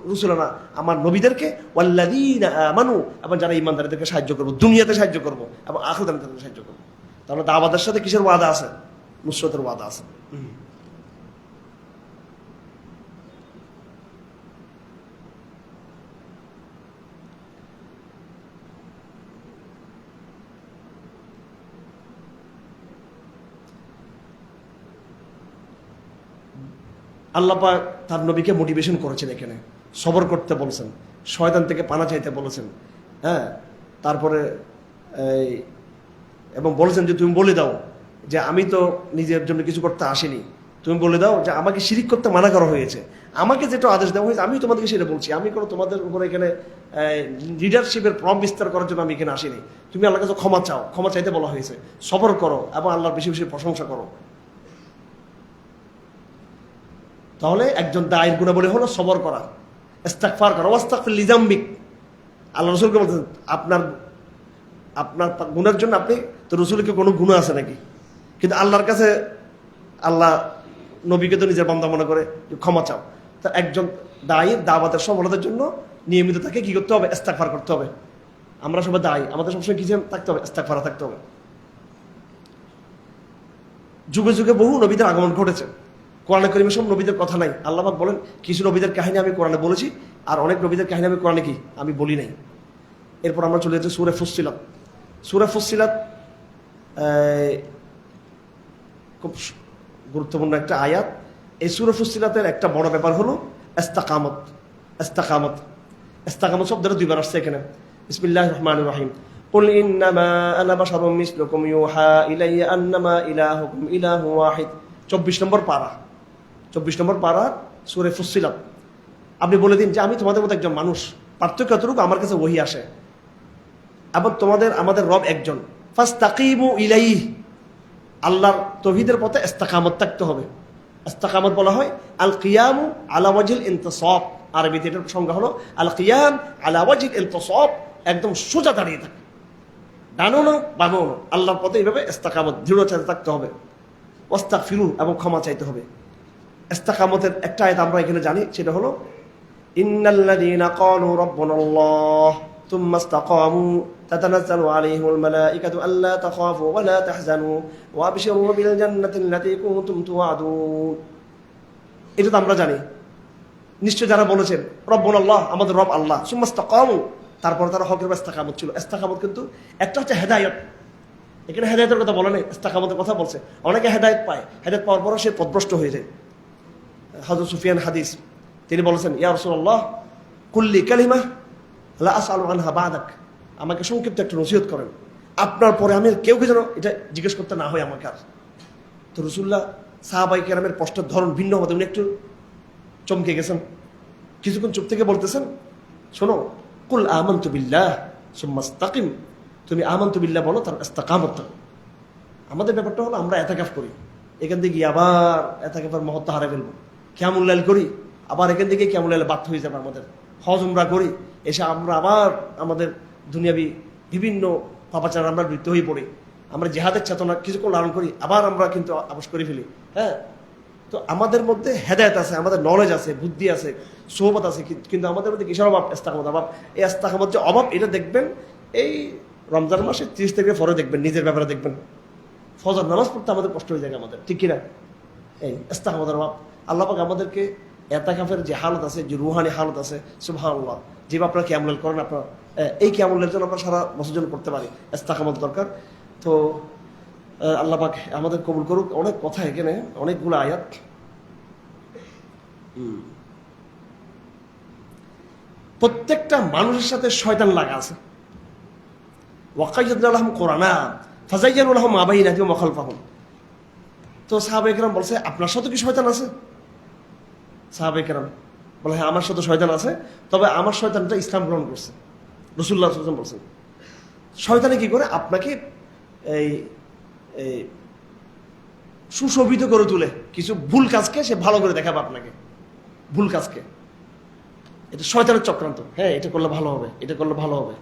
রুসুলানা আমার নবীদেরকে, ওয়াল্লাযীনা আমানু এবং যারা ঈমানদারদেরকে সাহায্য করবো, দুনিয়াতে সাহায্য করবো এবং আখিরাতে তাদেরকে সাহায্য করবো। তাহলে দাওয়াতের সাথে কিসের ওয়াদা আছে? নুসরতের ওয়াদা আছে। আল্লাহ পাক তার নবীকে মোটিভেশন করেছেন, এখানে সবর করতে বলছেন, শয়তান থেকে পানা চাইতে বলেছেন, হ্যাঁ। তারপরে এবং বলেছেন যে তুমি বলে দাও যে আমি তো নিজের জন্য কিছু করতে আসিনি, তুমি বলে দাও যে আমাকে শিরিক করতে মানা করা হয়েছে, আমাকে যেটা আদেশ দেওয়া হয়েছে আমি তোমাদেরকে সেটা বলছি, আমি কোনো তোমাদের উপরে এখানে লিডারশিপের প্রভাব বিস্তার করার জন্য আমি এখানে আসিনি। তুমি আল্লাহর কাছে ক্ষমা চাও, ক্ষমা চাইতে বলা হয়েছে, সবর করো এবং আল্লাহর বেশি বেশি প্রশংসা করো। তাহলে একজন দায়ের গুণাবলী হলো সবর করা, ইস্তিগফার করা, ওয়াস্তাগফির লিযামবিক। আল্লাহ রাসূলকে বলতেন আপনার গুনার জন্য, আপনি তো রাসূলকে কোনো গুনাহ আছে নাকি? কিন্তু আল্লাহর কাছে আল্লাহ নবীকে তো নিজের বান্দা মনে করে ক্ষমা চাও। তা একজন দায়ীর দাওয়াতের সফলতার জন্য নিয়মিত তাকে কি করতে হবে? ইস্তিগফার করতে হবে। আমরা সবাই দায়ী, আমাদের সবসময় কি থাকতে হবে? ইস্তিগফার থাকতে হবে। যুগে যুগে বহু নবীদের আগমন ঘটেছে, কোরআনে কারীমে সব নবীদের কথা নাই। আল্লাহ পাক বলেন কিছু নবীদের কাহিনী আমি কোরআনে বলেছি, আর অনেক নবীদের কাহিনী আমি কোরআনে আমি বলি নাই। এরপর আমরা চলে যাচ্ছি সূরা ফুসসিলাত। সূরা ফুসসিলাত খুব গুরুত্বপূর্ণ একটা আয়াত। এই সূরা ফুসসিলাতের একটা বড় ব্যাপার হলো ইস্তিকামত। ইস্তিকামত ইস্তিকামত শব্দটা দুইবার আসছে এখানে। বিসমিল্লাহির রহমানির রহিম। কুল ইন্নামা আনা বাশারুম মিসলুকুম ইউহা ইলাইয়া আন্নামা ইলাহুকুম ইলাহু ওয়াহিদ। 24 নম্বর পারা, 24 নম্বর পারা সূরা ফুসসিলাত। আপনি বলে দিন যে আমি তোমাদের মতো একজন মানুষ, পার্থক্য এতটুকু আমার কাছে ওহী আসে, এবং আমাদের রব একজন। ফাস্তাকিমু ইলাইহি, আল্লাহর তাওহীদের পথে ইস্তিকামত থাকতে হবে। ইস্তিকামত বলা হয় আল কিয়ামু আলা ওয়াজহিল ইনতিসাব। আরবিতে এটার সংজ্ঞা হলো আল কিয়াম আলা ওয়াজহিল ইনতিসাব, একদম সোজা দাঁড়িয়ে থাকে, ডানো না বামও না, আল্লাহর পথে এইভাবে ইস্তিকামত দৃঢ়তা থাকতে হবে। ওয়াস্তাগফিরু, এবং ক্ষমা চাইতে হবে। ইস্তিকামতের একটা আয়াত আমরা এখানে জানি, সেটা হলো ইন্নাল্লাযীনা ক্বালু রাব্বুনাল্লাহ সুম্মা ইসতাকামু তাতানাজ্জালু আলাইহিমুল মালাঈকাতু আল্লা তাখাফু ওয়া লা তাহজানু ওয়া আবশিরু বিল জান্নাতি আল্লাতী কুনতুম তুআদুন। এটা তো আমরা জানি। নিশ্চয় যারা বলেছেন রব্বুনাল্লাহ, আমাদের রব আল্লাহ, সুম্মা ইসতাকামু, তারপর তারা হকের ইস্তিকামত ছিল। ইস্তিকামত কিন্তু একটা হচ্ছে হেদায়েত, এখানে হেদায়েতের কথা বলে নেই, ইস্তিকামতের কথা বলছে। অনেকে হেদায়েত পায়, হেদায়েত পাওয়ার পরও সে পথভ্রষ্ট হয়ে যায়। হযরত সুফিয়ান হাদিস, তিনি বলেছেন ইয়া রাসূলুল্লাহ কুল্লি কালিমা লা আসআলু আনহা বা'দাক, আমাকে সংক্ষিপ্ত একটা নসিহত করেন, আপনার পরে আমি কেউকে যেন এটা জিজ্ঞেস করতে না হয় আমাকে আর। তো রাসূলুল্লাহ সাহাবায়ে কেরামের প্রশ্নের ধরন ভিন্ন হতে উনি একটু চমকে গেছেন, কিছুক্ষণ চুপ থেকে বলতেছেন শোনো, কুল আমানতু বিল্লাহ সুম্মা ইসতাকিম, তুমি আমানতু বিল্লাহ বলো, তার ইস্তিকামত থাকো। আমাদের ব্যাপারটা হলো আমরা এতেকাফ করি, এখান থেকে আবার এতেকাফের মহত্ব হারিয়ে ফেলবো। কিয়ামুল লাইল করি, আবার এখান থেকে কিয়ামুল লাইল বাদ হয়ে যাবে আমাদের। হজ উমরা করি, এসে আমরা আবার আমাদের দুনিয়াবি বিভিন্ন পাপাচার আমরা লিপ্ত হয়ে পড়ি। আমরা জিহাদের চেতনা কিছুক্ষণ লালন করি, আবার আমরা কিন্তু আপোষ করে ফেলি। হ্যাঁ, তো আমাদের মধ্যে হেদায়েত আছে, আমাদের নলেজ আছে, বুদ্ধি আছে, সোহবত আছে, কিন্তু আমাদের মধ্যে কিসের অভাব? ইস্তিকামত অভাব। এই ইস্তিকামত যে অভাব, এটা দেখবেন এই রমজান মাসে 30 তারিখের পরে দেখবেন, নিজের ব্যাপারে দেখবেন ফজর নামাজ পড়তে আমাদের কষ্ট হয়ে যায় আমাদের, ঠিক কিনা? এই ইস্তিকামতের অভাব। আল্লাহ পাক আমাদেরকে এতেকাফের যে হালত আছে, যে রুহানি হালত আছে, সুবহানাল্লাহ, যেভাবে আপনারা কিয়ামুল লাইল করেন, আপনারা এই কিয়ামুল লাইল যেন আমরা সারা বছর জন্য করতে পারি, ইস্তিকামত দরকার। তো আল্লাহ পাক আমাদের কবুল করুক। অনেক কথা এখানে, অনেকগুলো আয়াত। প্রত্যেকটা মানুষের সাথে শয়তান লাগা আছে। ওয়াকাইয়াদনা লাহুম কুরানা ফাযায়্যানু লাহুম মা বাইনাহুম ওয়া খালফাহুম। তো সাহাবায়ে কেরাম বলছে আপনার সাথে কি শয়তান আছে? সাহাবায়ে কেরাম বলে হ্যাঁ, আমার সাথে শয়তান আছে, তবে আমার শয়তানটা ইসলাম গ্রহণ করছে। রাসূলুল্লাহ সাল্লাল্লাহু আলাইহি ওয়াসাল্লাম বলছেন শয়তানে কি করে আপনাকে এই সুশোভিত করে তুলে, কিছু ভুল কাজকে সে ভালো করে দেখাবে আপনাকে, ভুল কাজকে। এটা শয়তানের চক্রান্ত। হ্যাঁ, এটা করলে ভালো হবে, এটা করলে ভালো হবে,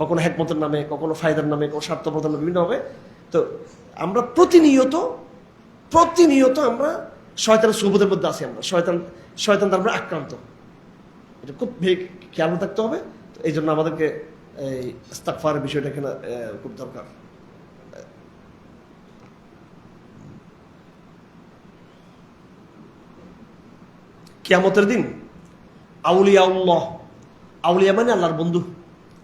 কখনো হিকমতের নামে, কখনো ফায়দার নামে, কখনো স্বার্থপ্রদানের বিভিন্ন হবে। তো আমরা প্রতিনিয়ত আমরা শয়তানের সুবোধের মধ্যে আছি। আমরা শয়তান আমরা আক্রান্ত, এটা খুব খেয়াল থাকতে হবে। তো এই জন্য আমাদেরকে এই ইস্তিগফারের বিষয়টা এখানে খুব দরকার। কিয়ামতের দিন আউলিয়াউল্লাহ, আউলিয়া মানে আল্লাহর বন্ধু।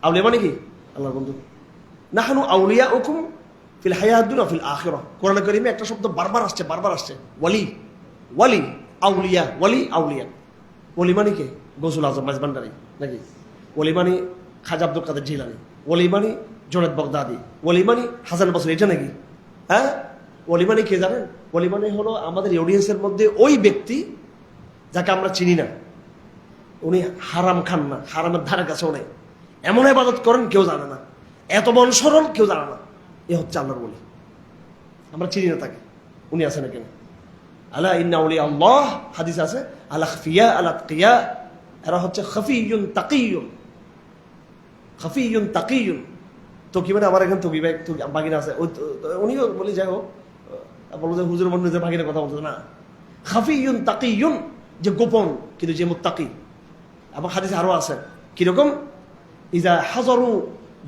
আউলিয়া মানে কি? আল্লাহর বন্ধু। নাহনু আউলিয়াউকুম ফিল হায়াতিদ দুনিয়া ফিল আখিরাহ। কোরআনে কারীমে একটা শব্দ বারবার আসছে, ওয়ালি, ওয়ালি, আউলিয়া, ওয়ালি, আউলিয়া। ওয়ালি মানে কি? গৌসুল আজম মাইজভান্ডারি নাকি? ওয়ালি মানে খাজা আব্দুল কাদের জিলানী, ওয়ালি মানে জুনায়েদ বাগদাদি, ওয়ালি মানে হাসান বসরি, এটা নাকি? হ্যাঁ, ওয়ালি মানে কে জানেন? ওয়ালি মানে হলো আমাদের অডিয়েন্সের মধ্যে ওই ব্যক্তি যাকে আমরা চিনি না, উনি হারাম খান না, হারামের ধারে কাছেও নেই, এমন ইবাদত করেন কেউ জানে না, এত বড় সরল কেউ জানে না, এ হচ্ছে আল্লাহর ওলি। আমরা চিনি না তাকে, উনি আছেন কেন? আলা ইন্না আউলিয়া আল্লাহ, হাদিস আছে, আলা খাফিয়া আলা তাকিয়া, এরা হচ্ছে খাফিয়ুন তাকিয়ুন, খাফিয়ুন তাকিয়ুন। তো কি মানে আমার এখানে তকি ভাই বাগিনা আছে, উনিও বলি যাই হোক, বলো যে হুজুর মনে যে বাগিনার কথা বলতো না, খাফিয়ুন তাকিয়ুন, যে গোপন কিন্তু যে মুত্তাকি। এবং হাদিসে আরো আছে কিরকম, ইজা হাজারু,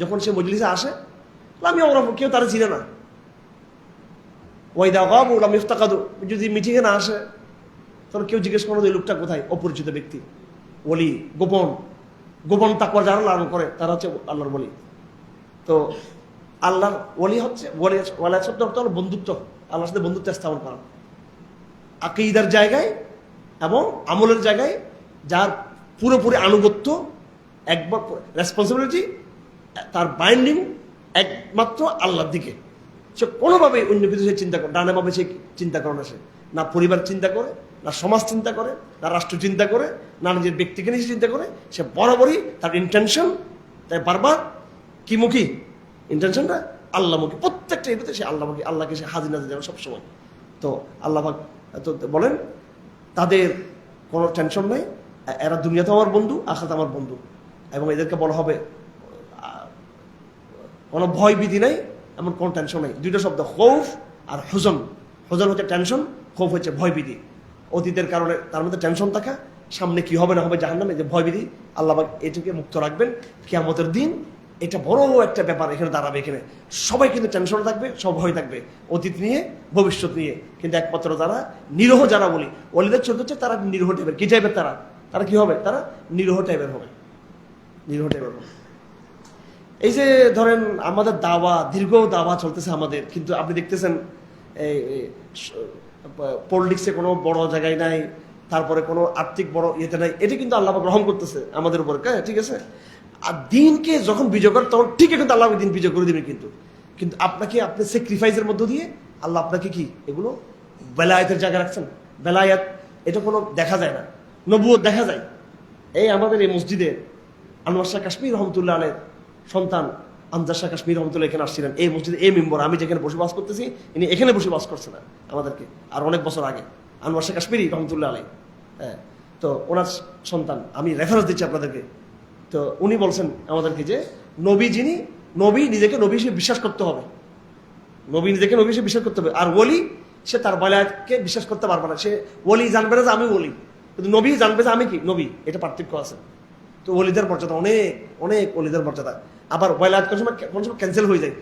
যখন সে মজলিসে আসে, লাম ইয়ারাফু, কেউ তারা চিনে না। ওয়াইদা গাবু লাম ইফতাকাদু, যদি মিটিংয়ে না আসে, তখন কেউ জিজ্ঞেস করো এই লোকটা কোথায়, অপরিচিত ব্যক্তি, ওলি, গোপন গোপন তাকওয়া যারা লালন করে তারা হচ্ছে আল্লাহর ওলি। তো আল্লাহর ওলি হচ্ছে ওয়ালা শব্দ অর্থ হলো বন্ধুত্ব, আল্লাহর সাথে বন্ধুত্ব স্থাপন করা আকীদার জায়গায় এবং আমলের জায়গায়, যার পুরোপুরি আনুগত্য, একবার রেসপন্সিবিলিটি, তার বাইন্ডিং একমাত্র আল্লাহর দিকে। সে কোনোভাবে অন্য কিছু সে চিন্তা করে, ডানে ভাবে সে চিন্তা করে না, সে না পরিবার চিন্তা করে, না সমাজ চিন্তা করে, না রাষ্ট্র চিন্তা করে, না নিজের ব্যক্তিকে নিয়ে চিন্তা করে। সে বরাবরই তার ইন্টেনশন, তাই বারবার কি মুখী ইন্টেনশনটা আল্লাহমুখী, প্রত্যেকটা ইবাদতে সে আল্লাহমুখী, আল্লাহকে সে হাজির নাজির যাবে সবসময়। তো আল্লাহ পাক তো বলেন তাদের কোনো টেনশন নেই, এরা দুনিয়াতে আমার বন্ধু, আখিরাতে আমার বন্ধু, এবং এদেরকে বলা হবে কোনো ভয় ভীতি নেই, এমন কোনো টেনশন নেই। দুইটা শব্দ, খৌফ আর হুজন। হুজন হচ্ছে টেনশন, খৌফ হচ্ছে ভয় ভীতি। অতীতের কারণে তার মধ্যে টেনশন থাকা, সামনে কি হবে না হবে জাহান্নামে, যে ভয় ভীতি, আল্লাহ পাক এটাকে মুক্ত রাখবেন। কিয়ামতের দিন এটা বড় একটা ব্যাপার এখানে দাঁড়াবে। এখানে সবাই কিন্তু টেনশন থাকবে, সব ভয় থাকবে অতীত নিয়ে, ভবিষ্যৎ নিয়ে, কিন্তু একমাত্র যারা নিরহ, যারা বলি ওলিদের চরিত্র হচ্ছে তারা নিরহ টাইপের। কি টাইপের তারা? তারা কি হবে? তারা নিরহ টাইপের হবে, নিরহ টাইপের হবে। এই যে ধরেন আমাদের দাওয়া, দীর্ঘ দাওয়া চলতেছে আমাদের, কিন্তু আপনি দেখতেছেন পলিটিক্সে কোনো বড় জায়গায় নাই, তারপরে কোনো আর্থিক বড় ইয়েতে নাই, এটা কিন্তু আল্লাহ গ্রহণ করতেছে আমাদের উপর, ঠিক আছে? আর দিনকে যখন বিজয় করে তখন ঠিকই কিন্তু আল্লাহ দিন বিজয় করে দেবেন, কিন্তু আপনাকে আপনি স্যাক্রিফাইসের মধ্য দিয়ে আল্লাহ আপনাকে কি এগুলো বেলায়েতের জায়গায় রাখছেন। বেলায়েত এটা কোনো দেখা যায় না, নবুয়ত দেখা যায়। এই আমাদের এই মসজিদে আনোয়ার শাহ কাশ্মীর রহমতুল্লাহ আলের সন্তান আমজাদ শাহ কাশ্মীর রহমতুল্লাহ এখানে আসছিলেন। এই মসজিদে এই মেম্বর, আমি যেখানে বসবাস করতেছি, ইনি এখানে বসবাস করছে না আমাদেরকে, আর অনেক বছর আগে আনোয়ার শাহ কাশ্মীরি রহমতুল্লাহ আলাই। হ্যাঁ, তো ওনার সন্তান, আমি রেফারেন্স দিচ্ছি আপনাদেরকে। তো উনি বলছেন আমাদেরকে যে নবী যিনি, নবী নিজেকে নবী হিসেবে বিশ্বাস করতে হবে, নবী নিজেকে নবী হিসেবে বিশ্বাস করতে হবে। আর ওলি সে তার বেলায়েতকে বিশ্বাস করতে পারবে না। সে ওলি জানবে না যে আমি ওলি, কিন্তু নবী জানবে যে আমি কি নবী, এটা পার্থক্য আছে। তো ওলিদের মর্যাদা অনেক, অনেক ওলিদের মর্যাদা। আবার বেলায়েত কোন সময় ক্যান্সেল হয়ে যায়।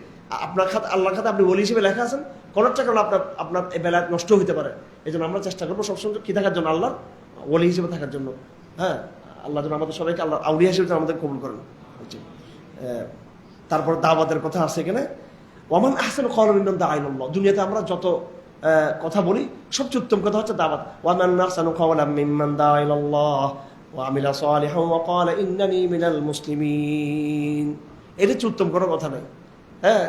আপনার খাতে, আল্লাহর খাতে আপনি ওলি হিসেবে লেখা আছেন, কোনো একটা কারণে আপনার এই বেলায়েত নষ্ট হতে পারে। এই জন্য আমরা চেষ্টা করবো সবসময় কি থাকার জন্য, আল্লাহর ওলি হিসেবে থাকার জন্য। হ্যাঁ, আল্লাহ যেন আমাদের সবাইকে আল্লাহ আউলিয়া হিসেবে আমাদের কবুল করেন। তারপর দাওয়াতের কথা আছে এখানে, ওয়ামান আহসানু ক্বাওলান মিম্মান দাআ ইলাল্লাহ। দুনিয়াতে আমরা যত কথা বলি সবচেয়ে উত্তম কথা হচ্ছে দাওয়াত। ওয়ামান আহসানু ক্বাওলান মিম্মান দাআ ইলাল্লাহ ওয়া আমিলা সালিহান ওয়া ক্বালা ইন্নানী মিনাল মুসলিমিন। এটা হচ্ছে উত্তম কোনো কথা নাই। হ্যাঁ,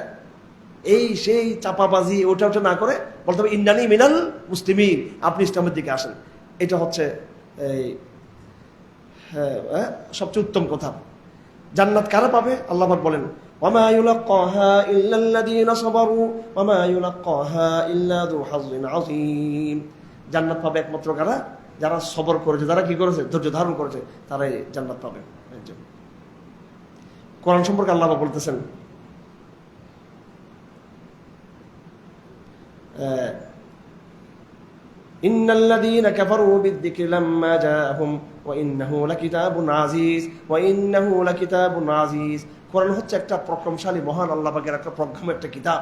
এই সেই চাপাবাজি ওটা না করে বলতে হবে ইন্নানী মিনাল মুসলিমিন, আপনি ইসলামের দিকে আসেন। এটা হচ্ছে এই সবচেয়ে উত্তম কথা। জান্নাত কারা পাবে? আল্লাহ পাক বলেন ওয়ামা ইউলাক্কাহা ইল্লাল্লাযীনা সাবারু ওয়ামা ইউলাক্কাহা ইল্লা যু হাযযিন আযীম। জান্নাত পাবে একমাত্র কারা? যারা সবর করেছে, যারা কি করেছে, ধৈর্য ধারণ করেছে, তারাই জান্নাত পাবে। কোরআন সম্পর্কে আল্লাহ পাক বলতেছেন ইন্নাল্লাযীনা কাফারু বিয-যিকরি লাম্মা জাআহুম ওয়া ইন্নাহু লাকিতাবুন আযীজ ওয়া ইন্নাহু লাকিতাবুন আযীজ। কোরআন হচ্ছে একটা প্রক্রমশালী মহান আল্লাহ পাকের একটা প্রজ্ঞম একটা কিতাব,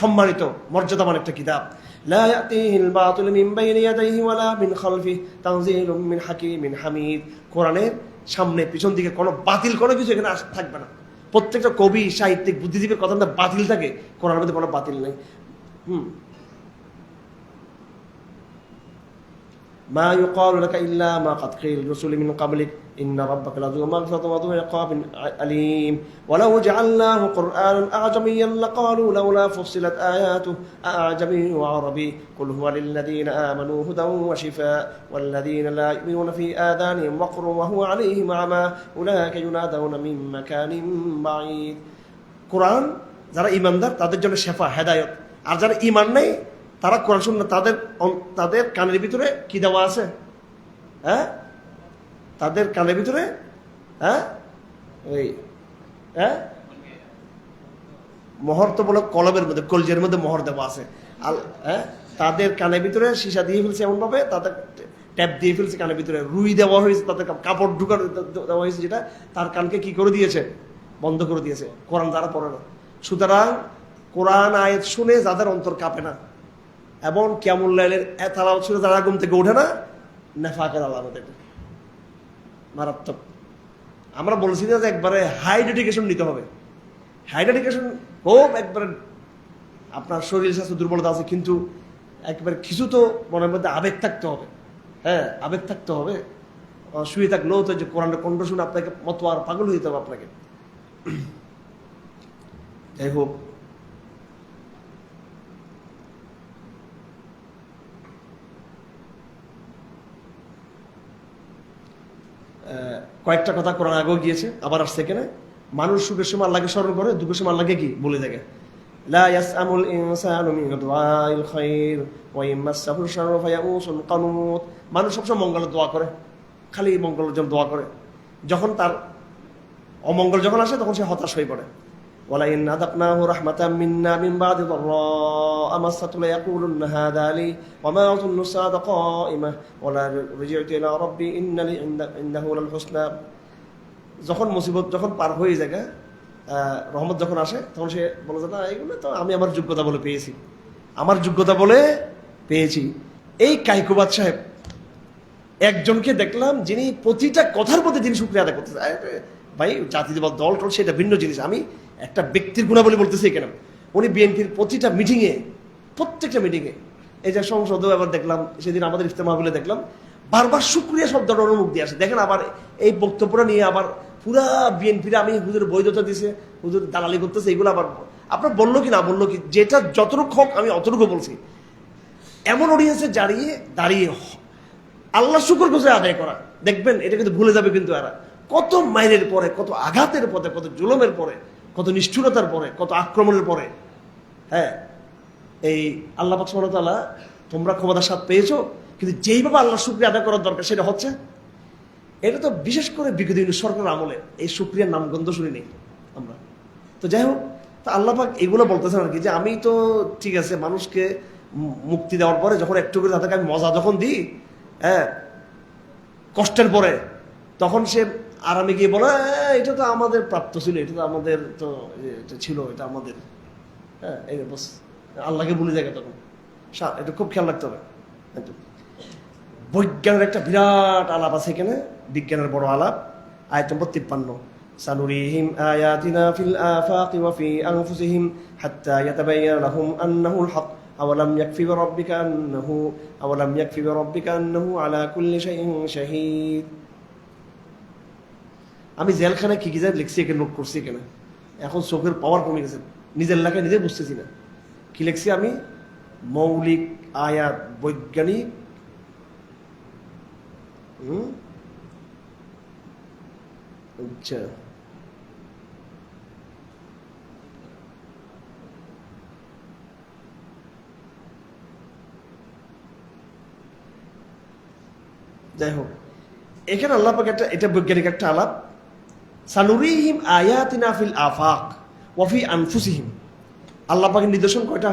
সম্মানিত মর্যাদাবান একটা কিতাব। লা ইয়াতিহিল বাতিল মিন বাইনি ইয়াদাইহি ওয়ালা মিন খালফিহি তানযীলুম মিন হাকীমিন হামিদ। কোরআনের সামনে পিছন দিকে কোনো বাতিল কোনো কিছু এখানে থাকবে না। প্রত্যেকটা কবি, সাহিত্যিক, বুদ্ধিজীবীর কথা মধ্যে বাতিল থাকে, কোরআনের মধ্যে কোনো বাতিল নেই। মা ইউকালু লাকা ইল্লা মা কাদ কিলা লিররুসুলি মিন ক্বাবলিক ইন্না রাব্বাকা লাযু মাগফিরাতিন ওয়া যু ইকাবিন আলীম ওয়ালাউ জাআলনাহু কুরআনান আ'জামিয়্যান লাকালু লাউলা ফুসিলাত আয়াতুহু আ'জামিয়্যুন ওয়া আরাবী কুল হুয়া লিল্লাযীনা আমানু হুদান ওয়া শিফাa'un ওয়াল্লাযীনা লা ইউমিনুনা ফী আযানিহিম ওয়াকরুন ওয়া হুয়া আলাইহিম আমা উলাইকা ইউনাদাউনা মিন মাকানিন বাঈদ। কোরআন যারা ঈমানদার তাদের জন্য শেফা, হেদায়েত। আর যারা ঈমান নেই তারা কোরআন শুননা, তাদের কানের ভিতরে কি দেওয়া আছে? হ্যাঁ, তাদের কানের ভিতরে মোহর তো বলো কলবের মধ্যে, কলজের মধ্যে মোহর দেওয়া আছে। তাদের কানের ভিতরে সীসা দিয়ে ফেলছে, এমন ভাবে তাদের ট্যাপ দিয়ে ফেলছে কানের ভিতরে, রুই দেওয়া হয়েছে, তাদের কাপড় ঢুকা দেওয়া হয়েছে, যেটা তার কানকে কি করে দিয়েছে? বন্ধ করে দিয়েছে। কোরআন যারা পড়ে না। সুতরাং কোরআন আয়াত শুনে যাদের অন্তর কাঁপে না এবং কিয়ামুল লাইলের তালাওয়াত শুনে যারা ঘুম থেকে ওঠে না, নেফাকের আলামত, এটা মারাত্মক। আমরা বলছি না যে একবারে হাই ডেডিকেশন নিতে হবে, হাই ডেডিকেশন খুব একবারে আপনার শরীর স্বাস্থ্য দুর্বলতা আছে, কিন্তু একবারে কিছু তো মনের মধ্যে আবেগ থাকতে হবে। হ্যাঁ, আবেগ থাকতে হবে। শুয়ে থাকলেও তো যে কোরআনের কণ্ঠ শুনে আপনাকে মতো আর পাগল হইতে হবে আপনাকে। যাই হোক, কয়েকটা কথা কোরআন আগেও গিয়েছে, আবার আসছে এখানে। মানুষ সুখের সময় আল্লাহকে স্মরণ করে, দুঃখের সময় আল্লাহকে কি বলে থাকে, লা ইয়াসআমুল ইনসানু মিন দুআইল খায়র ওয়া ইমাসসাহু শাররু ফায়াউসুন কানুত। মানুষ সবসময় মঙ্গলের দোয়া করে, খালি মঙ্গলের জন্য দোয়া করে। যখন তার অমঙ্গল যখন আসে তখন সে হতাশ হয়ে পড়ে। ওয়ালা ইন আযাকনাহু রাহমাতাম মিন্না মিন বাদি দাররা মাসাতু লায়াকুলুন্না হাযা লি ওয়া মা আযুন্নু সাআতা কাইমা ওয়ালা রাজি'তু ইলা রাব্বি ইন্নালি ইন্নাহু লাল হুসনা। যখন মুসিবত যখন পার হয়ে যায়, রহমত যখন আসে, তখন সে বলে যে না, এগুলো তো আমি আমার যোগ্যতা বলে পেয়েছি, আমার যোগ্যতা বলে পেয়েছি। এই কাইকুবাদ সাহেব একজনকে দেখলাম যিনি প্রতিটা কথার প্রতি তিনি শুকরিয়া আদায় করতেছে। ভাই, জাতি বা দল টল সেটা ভিন্ন জিনিস, আমি একটা ব্যক্তির গুণাবলী বলতেছি কেন। উনি বিএনপির প্রতিটা মিটিংয়ে, প্রত্যেকটা মিটিংয়ে, এই যে সংসদেও আবার দেখলাম, সেদিন আমাদের ইফতেমা বলে দেখলাম, বারবার শুকরিয়া শব্দটা অনুমুখ দিয়ে আসে। দেখেন আবার এই বক্তব্যটা নিয়ে আবার পুরা বিএনপির আমি হুজুর বৈধতা দিছে, হুজুর দালালি করতেছে, এগুলো আবার আপনার বললো কি না বললো কি, যেটা যতটুকু হোক আমি অতটুকু বলছি। এমন অডিয়েন্সে দাঁড়িয়ে আল্লাহ শুকর গুজরে আদায় করা, দেখবেন এটা কিন্তু ভুলে যাবে। কিন্তু এরা কত মাইলের পরে, কত আঘাতের পরে, কত জুলুমের পরে, কত নিষ্ঠুরতার পরে, কত আক্রমণের পরে, হ্যাঁ, এই আল্লাহ পাক সুবহানাহু ওয়া তাআলা, তোমরা ক্ষমতার স্বাদ পেয়েছো, কিন্তু যেইভাবে আল্লাহ শুকরিয়া আদায় করার দরকার সেটা হচ্ছে। এটা তো বিশেষ করে বিগত সরকার আমলে এই শুকরিয়ার নামগন্ধ শুনি নেই আমরা। তো যাই হোক, তো আল্লাহ পাক এগুলো বলতেছেন আর কি, যে আমি তো ঠিক আছে মানুষকে মুক্তি দেওয়ার পরে যখন একটু করে তাদেরকে আমি মজা যখন দিই, হ্যাঁ, কষ্টের পরে, তখন সে আরামে গিয়ে বলে এটা তো আমাদের প্রাপ্ত ছিল, এটা তো আমাদের তো এটা ছিল, এটা আমাদের, হ্যাঁ, এই বস আল্লাহকে ভুলে যায় তখন। এটা খুব খেয়াল রাখতে হবে। বৈজ্ঞানের একটা বিরাট আলাপ আছে এখানে, বিজ্ঞানের বড় আলাপ। আয়াত নম্বর 53, সানুরিহিম আয়াতিনা ফিল আফাকি ওয়া ফি আনফুসিহিম হাত্তা ইয়াতাবায়্যানা লাহুম আন্নাহুল হক আওয়ালাম ইয়াকফি বিরাব্বিকা আন্নাহু আলা কুল্লি শাইইন শাহীদ। আমি জেলখানায় কি কি যা লিখছি এখানে নোট করছি এখানে, এখন চোখের পাওয়ার কমে গেছে, নিজের লেখায় নিজে বুঝতেছি না কি লিখছি আমি। মৌলিক আয়াত, বৈজ্ঞানিক, আচ্ছা, যাই হোক, এখানে আল্লাহ পাক এটা বৈজ্ঞানিক একটা আলাপ। সানুরিহিম আয়াতিনা ফিল আফাক ওয়া ফি আনফুসিহিম। আল্লাহ পাকের নিদর্শন কয়টা?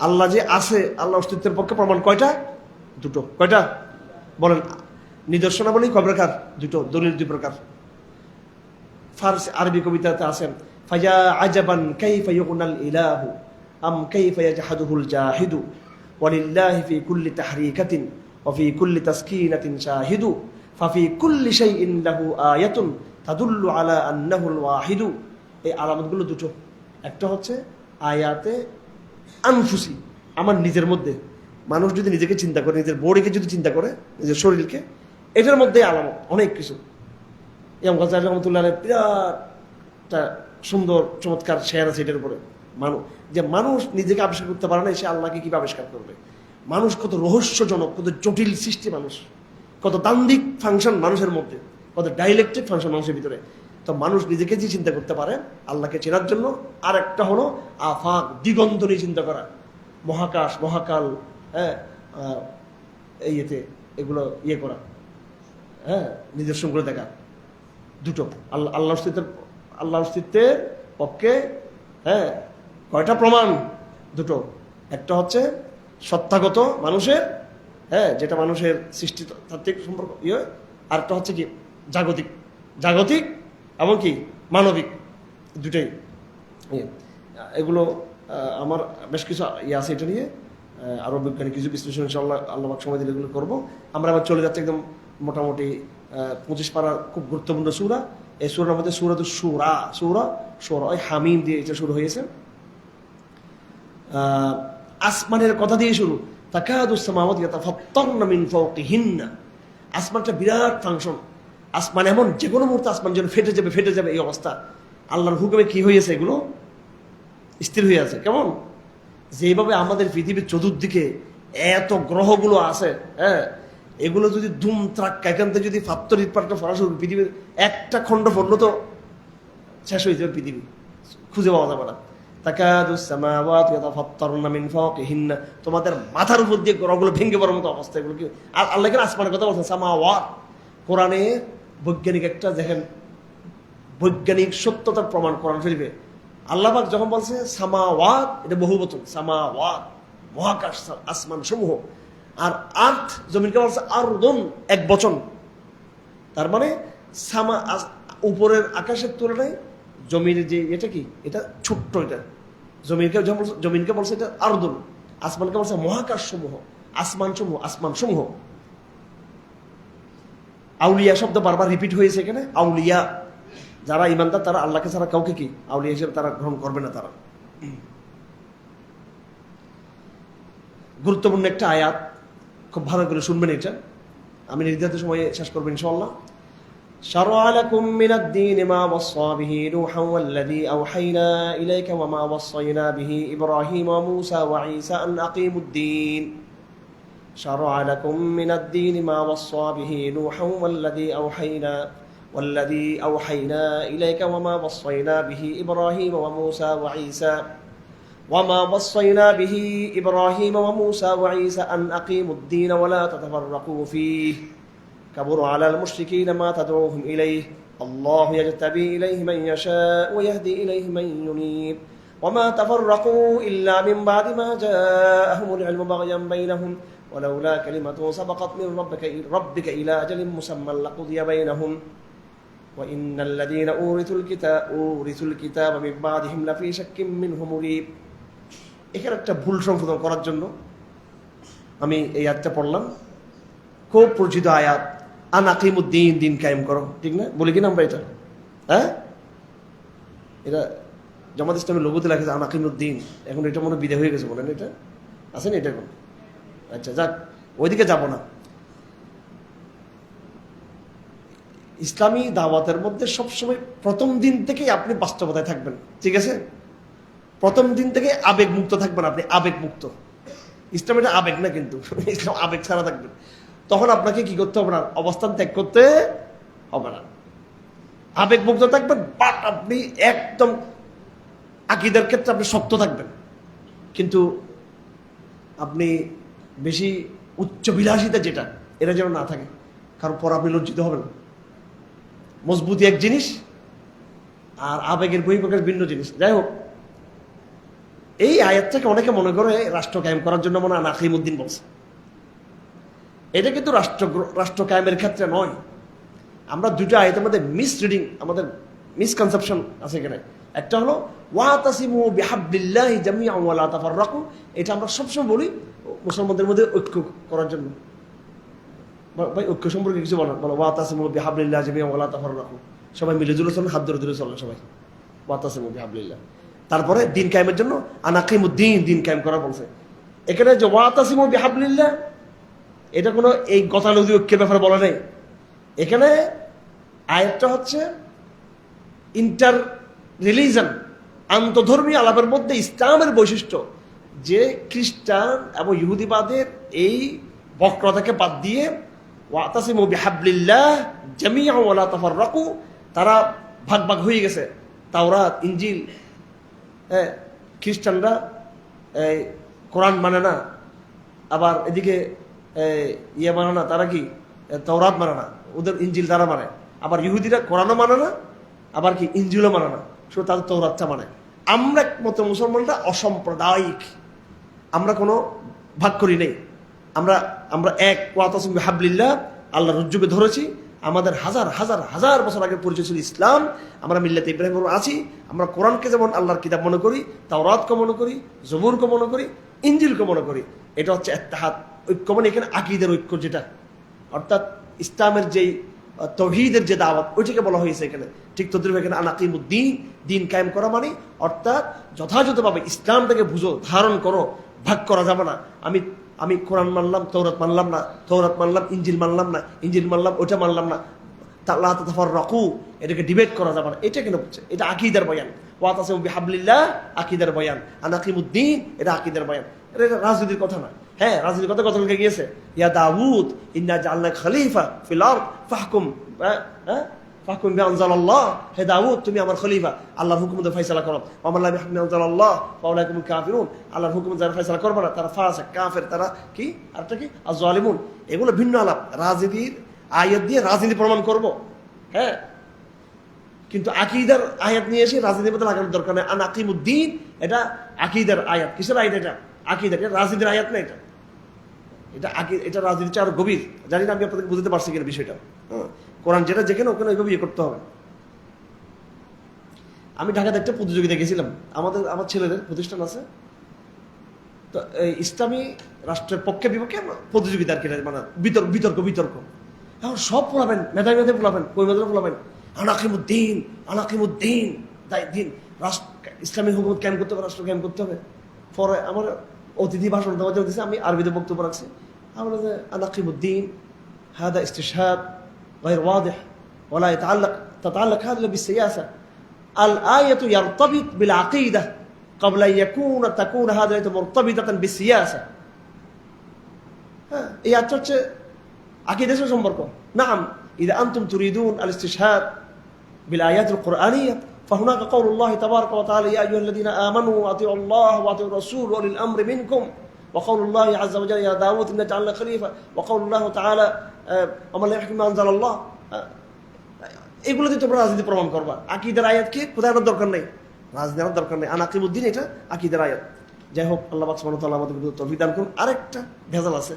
আল্লাহ যে আছে, আল্লাহ অস্তিত্বের পক্ষে প্রমাণ কয়টা? দুটো। কয়টা বলেন? নিদর্শনাবলী কয় প্রকার? দুটো। দলিল দুই প্রকার। ফার্সি আরবি কবিতাতে আছেন, ফাজা আজাবান কাইফা ইউনাল ইলাহু আম কাইফা ইয়াজহাদুহুল জাহিদু ওয়ালিল্লাহি ফি কুল্লি তাহরিকাতিন ওয়া ফি কুল্লি তাসকিনাতিন শাহিদু ফাফি কুল্লি শাইইন লাহু আয়াতুন তাদুল্লু আলা আন্নাহুল ওয়াহিদু। এই আলামতগুলো দুটো। একটা হচ্ছে আয়াতে আনফুসি, আমার নিজের মধ্যে। মানুষ যদি নিজেকে চিন্তা করে, নিজের বডিকে যদি চিন্তা করে, নিজের শরীরকে, এটার মধ্যে আলামত অনেক কিছু। ইমাম গাজ্জালী রাহমাতুল্লাহ আলাইহি বিরাট সুন্দর চমৎকার শেয়ার আছে এটার উপরে। মানুষ নিজেকে আবিষ্কার করতে পারে না, সে আল্লাহকে কিভাবে আবিষ্কার করবে? মানুষ কত রহস্যজনক, কত জটিল সৃষ্টি, মানুষ কত দ্বান্দ্বিক ফাংশন মানুষের মধ্যে, কত ডাইলেকটিক ফাংশন মানুষের ভিতরে। তো মানুষ নিজেকে যে চিন্তা করতে পারে আল্লাহকে চেনার জন্য। আর একটা হলো আফাক, দিগন্ত নিয়ে চিন্তা করা, মহাকাশ, মহাকাল, হ্যাঁ, এতে এগুলো করা, হ্যাঁ, নিদর্শন করে দেখা। দুটো। আল্লাহ অস্তিত্বের পক্ষে, হ্যাঁ, কয়টা প্রমাণ? দুটো। একটা হচ্ছে সত্তাগত মানুষের, হ্যাঁ, যেটা মানুষের সৃষ্টিতাত্ত্বিক সম্পর্ক আর একটা হচ্ছে কি জাগতিক এবং কি মানবিক, দুটাই। এগুলো আমার বেশ কিছু আছে এটা নিয়ে। আরও বৈজ্ঞানিক কিছু বিশ্লেষণ ইনশাআল্লাহ আল্লাহ পাক সময় দিলে এগুলো করবো। আমরা আবার চলে যাচ্ছি একদম মোটামুটি 25 পারার খুব গুরুত্বপূর্ণ সূরা। এই সূরার মধ্যে সূরাতুশ শুরা, সূরা ওই হামিম দিয়ে এটা শুরু হয়েছে। আসমানের কথা দিয়ে শুরু। তাকাদুস সামাওয়াতু ইয়াতাফাত্তারনা মিন ফাওকিহিন্না। আসমানটা বিরাট ফাংশন। আসমান এমন যে কোনো মুহূর্তে আসমান যেন ফেটে যাবে এই অবস্থা। আল্লাহর হুকুমে কি হয়েছে, এগুলো স্থির হয়ে আছে। কেমন যেভাবে আমাদের পৃথিবীর চতুর্দিকে এত গ্রহগুলো আছে, হ্যাঁ, এগুলো যদি দুম ত্রাক্কা এখান থেকে যদি ফাত্তর ইটপাটটা ফরা শুরু, পৃথিবীর একটা খণ্ড পড়লো তো শেষ হয়ে যাবে পৃথিবী, খুঁজে পাওয়া যাবে না। তাকাদুস সামাওয়াতু ইয়াতাফাত্তারনা মিন ফাওকিহিন্না, তোমাদের মাথার উপর দিয়ে গ্রহগুলো ভেঙে পড়ার মতো অবস্থা। এগুলো কি আল্লাহ কেন আসমানের কথা বলছেন? সামাওয়াত কোরআনে বৈজ্ঞানিক একটা দেখেন, বৈজ্ঞানিক সত্যতার প্রমাণ কোরআন শরীফে আল্লাহ পাক যখন বলছে সামাওয়াত, এটা বহুবচন, সামাওয়াত মহাকাশ আসমান সমূহ। আর আর্থ জমিনকে বলছে আরদুন এক বচন। তার মানে উপরের আকাশের তুলনায় জমিনের যে এটা কি, এটা ছোট্ট। এটা জমিনকে বলছে এটা আরদুন, আসমানকে বলছে মহাকাশ সমূহ, আসমান সমূহ। আউলিয়া শব্দ বারবার রিপিট হয়েছে এখানে। আউলিয়া যারা ইমানদার তারা আল্লাহকে ছাড়া কাউকে কি আউলিয়া হিসেবে তারা গ্রহণ করবে না। তারা গুরুত্বপূর্ণ একটা আয়াত, খুব ভালো করে শুনবেন। এটা আমি নির্ধারিত সময়ে শেষ করবো ইনশাআল্লাহ। শারআ লাকুম মিনাদ দীন মা ওয়াসসা বিহি নূহা ওয়াল্লাযী আওহাইনা ইলাইকা ওয়া মা ওয়াসসাইনা বিহি ইব্রাহিম ওয়া মূসা ওয়া ঈসা আন আকিমুদ দীন। শারআ লাকুম মিনাদ দীন মা ওয়াসসা বিহি নূহা ওয়াল্লাযী আওহাইনা ইলাইকা ওয়া মা ওয়াসসাইনা বিহি ইব্রাহিম ওয়া মূসা ওয়া ঈসা وما وصينا به إبراهيم وموسى وعيسى أن أقيموا الدين ولا تتفرقوا فيه كبر على المشركين ما تدعوهم إليه الله يجتبي إليه من يشاء ويهدي إليه من ينيب وما تفرقوا إلا من بعد ما جاءهم العلم بغيا بينهم ولولا كلمة سبقت من ربك إلى أجل مسمى لقضي بينهم وإن الذين أورثوا الكتاب من بعدهم لفي شك منه مريب। এখানে একটা ভুল সংশোধন করার জন্য আমি এই আয়াতটা পড়লাম। খুব পরিচিত আয়াত, আন আকিমুদ্দিন, দিন কায়েম করো, ঠিক না? বলি কিনা আমরা এটা? হ্যাঁ, এটা জামাত ইসলামের লোগোতে লেখা আন আকিমুদ্দিন। এখন এটা মনে বিদে হয়ে গেছে, বলেন এটা আছে না? এটা এখন আচ্ছা যাক, ওইদিকে যাব না। ইসলামী দাওয়াতের মধ্যে সবসময় প্রথম দিন থেকেই আপনি বাস্তবতায় থাকবেন, ঠিক আছে? প্রথম দিন থেকে আবেগ মুক্ত থাকবেন আপনি, আবেগ মুক্ত। ইসলাম এটা আবেগ না, কিন্তু ইসলাম আবেগ ছাড়া থাকবেন। তখন আপনাকে কি করতে হবে না, অবস্থান ত্যাগ করতে হবে না, আবেগ মুক্ত থাকবেন। বাট আপনি একদম আকীদার ক্ষেত্রে আপনি শক্ত থাকবেন, কিন্তু আপনি বেশি উচ্চ বিলাসিতা যেটা, এটা যেন না থাকে, কারণ পর আপনি লজ্জিত হবেন। মজবুতি এক জিনিস আর আবেগের বহিঃপ্রকাশ ভিন্ন জিনিস। যাই হোক, এই আয়াতটাকে অনেকে মনে করে রাষ্ট্র কায়েম করার জন্য মনে হয় আকিমুদ্দিন বলছে। এটা কিন্তু রাষ্ট্র কায়েমের ক্ষেত্রে নয়। আমরা দুটো আয়াতের মধ্যে মিসরিডিং, আমাদের মিসকনসেপশন আছে এখানে। একটা হলো ওয়াতাসিমু বিহাবলিল্লাহি জামিআন ওয়া লা তাফাররাকু, এটা আমরা সবসময় বলি মুসলমানদের মধ্যে ঐক্য করার জন্য। ভাই ঐক্য সম্পর্কে কিছু বলো, ওয়াতাসিমু বিহাবলিল্লাহি জামিআন ওয়া লা তাফাররাকু, সবাই মিলে জুলে চলেন, হাত ধরে ধরে চলেন সবাই, ওয়াতাসিমু বিহাবলিল্লাহ। তারপরে দিন কায়েমের জন্য আন আকিমুদ্দিন, দিন কায়েম করা বলছে। এখানে যে ওয়াতাসিমু বিহাবলিল্লাহ, এটা কোনো এই গতানুগতিক ঐক্যের ব্যাপারে বলা নেই। এখানে আয়াতটা হচ্ছে ইন্টার রিলিজন, আন্তধর্মীয় আলাপের মধ্যে ইসলামের বৈশিষ্ট্য, যে খ্রিস্টান এবং ইহুদিবাদের এই বক্রতাকে বাদ দিয়ে ওয়াতাসিমু বিহাবলিল্লাহ জামিআন ওয়া লা তাফাররাকু, তারা ভাগ ভাগ হয়ে গেছে। তাওরাত, ইনজিল, খ্রিস্টানরা কোরআন মানে না, আবার এদিকে ইয়ে মানে না, তারা কি তাওরাত মানে না, ওদের ইনজিল তারা মানে। আবার ইহুদিরা কোরআনও মানে না, আবার কি ইনজিলও মানে না, শুধু তাদের তাওরাতটা মানে। আমরা একমাত্র মুসলমানরা অসাম্প্রদায়িক, আমরা কোনো ভাগ করি নেই। আমরা এক, ওয়াতাসিমু বিহাবলিল্লাহ, আল্লাহর রজ্জুকে ধরেছি। আমাদের হাজার হাজার হাজার বছর আগের পরিচয় ছিল ইসলাম। আমরা মিল্লাতে ইব্রাহিমের আছি। আমরা কোরআনকে যেমন আল্লাহর কিতাব মনে করি, তাওরাতকে মনে করি, জবুরকে মনে করি, ইনজিলকে মনে করি। এটা হচ্ছে ইত্তেহাদ, ঐক্য মানে এখানে আকীদার ঐক্য, যেটা অর্থাৎ ইসলামের যেই তাওহীদের যে দাওয়াত, ওইটাকে বলা হয়েছে এখানে। ঠিক তদ্রুপ এখানে আনাকিমুদ্দিন, দিন কায়েম করা মানে অর্থাৎ যথাযথভাবে ইসলামটাকে বুঝো, ধারণ করো, ভাগ করা যাবে না। আমি কোরআন মানলাম, তৌরাত মানলাম না, তৌরাত মানলাম, ইনজিল মানলাম না, ইনজিল মানলাম, ওটা মানলাম না, লা তাতাফাররাকু, এটাকে ডিবেট করা যাবে না। এটা কেন বলছে? এটা আকীদার বয়ান। ওয়াতাসিমু বিহাবলিল্লাহ, আকীদার বয়ান। আনাকিমুদ্দিন, এটা আকীদার বয়ান। এটা রাজনীতির কথা না। হ্যাঁ, রাজনীতির কথা কতক্ষণকে গিয়েছে। ইয়া দাউদ ইন্না জাআলনাকা খলিফা ফিল আরদ ফাহকুম ফাহকুম বিআনজালাল্লাহ। হে দাউদ, তুমি আমার খলিফা, আল্লাহর হুকুম দিয়ে ফয়সালা করো। ওয়া মান লা ইয়াহকুম বিআনজালাল্লাহ ফাউলাইকা হুমুল কাফিরুন। আল্লাহর হুকুম যারা ফয়সালা করবে না তারা ফাসিক, কাফের, তারা কি আরটা কি আয-যালিমুন। এগুলো ভিন্ন আলাপ। রাজনীতির আয়াত দিয়ে রাজনীতি প্রমাণ করব, হ্যাঁ, কিন্তু আকীদার আয়াত নিয়ে এসে রাজনীতির মধ্যে লাগানোর দরকার নেই। আনাকিমুদ্দিন, এটা আকীদার আয়াত। কিসের আয়াত এটা? আকীদার। এটা রাজনীতির আয়াত না। এটা রাজনীতিটা আরো গভীর। জানি না আমি আপনাদেরকে বুঝতে পারছি কিনা বিষয়টা। কোরআন যেটা যেখানে ওখানে ওইভাবে ইয়ে করতে হবে। আমি ঢাকাতে একটা প্রতিযোগিতা গেছিলাম, আমার ছেলেদের প্রতিষ্ঠান আছে তো, ইসলামী রাষ্ট্রের পক্ষে বিপক্ষে প্রতিযোগিতা আর কি, মানে বিতর্ক। এখন সব পড়াবেন, মেধাবী পড়াবেন, কই মেধাবী পড়াবেন, আনাকিমুদ্দিন, দিন ইসলামী হুকুমত কায়েম করতে হবে, রাষ্ট্র কায়েম করতে হবে। পরে আমার অতিথি ভাষণ দেওয়া দিয়েছে, আমি আরবিতে বক্তব্য রাখছি। আমরা যে আনাকিমুদ্দিন هذا استشهاد غير واضح ولا تتعلق هذا بالسياسة. الآية يرتبط بالعقيدة قبل أن تكون هذا مرتبطة بالسياسة. এই আয়াতটা হচ্ছে আকীদার সাথে সম্পর্ক। নাম إذا أنتم تريدون الاستشهاد بالآيات القرآنية فهناك قول الله تبارك وتعالى يا أيها الذين آمنوا أطيعوا الله وأطيعوا الرسول وأولي الأمر منكم وقول الله عز وجل يا داود إنا جعلنا خليفة وقول الله تعالى ومن لا يحكم ما أنزل الله. এগুলো দিয়ে তোমরা রাজনীতি প্রমাণ করবা। আকীদার আয়াতকে কোথায় আনার দরকার নেই, রাজনীতি আনার দরকার নেই। আনাকিমুদ্দিন, এটা আকীদার আয়াত। যাই হোক, আল্লাহ পাক সুবহানাহু ওয়া তাআলা আমাদের তৌফিক দান করুন। আরেকটা ভেজাল আছে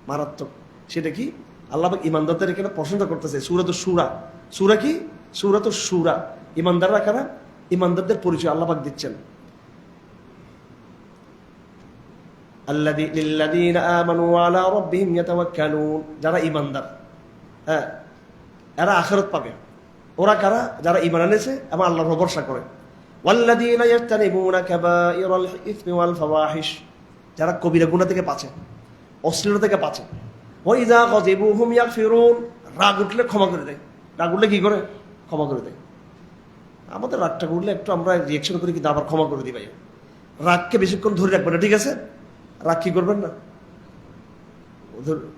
মারাত্মক, সেটা কি? আল্লাহ পাক ইমানদারদের এখানে প্রশংসা করতেছে। সূরাতুশ শুরা, সূরা কি? সূরাতুশ শুরা। ইমানদাররা কারা? ইমানদারদের পরিচয় আল্লাহ পাক দিচ্ছেন। লিল্লাযীনা আমানু ওয়া আলা রাব্বিহিম ইয়াতাওয়াক্কালুন। যারা ইমানদার, হ্যাঁ, এরা আখিরাত পাবে। ওরা কারা? যারা ঈমান এনেছে এবং আল্লাহর উপর ভরসা করে। ওয়াল্লাযীনা ইয়াজতানিবুনা কাবাইরাল ইসমি ওয়াল ফাওয়াহিশ। যারা কবিরা গুনাহ থেকে বাঁচে, অশ্লীলতা থেকে বাঁচে। ওয়া ইযা গাযিবু হুম ইয়াগফিরুন। রাগ উঠলে ক্ষমা করে দেয়। রাগ উঠলে কি করে? ক্ষমা করে দেয়। আমাদের রাগটা উঠলে একটু আমরা রিয়াকশন করি, কিন্তু আবার ক্ষমা করে দিই। ভাই, রাগকে বেশিক্ষণ ধরে রাখবেন না, ঠিক আছে? রাগ কি করবেন না,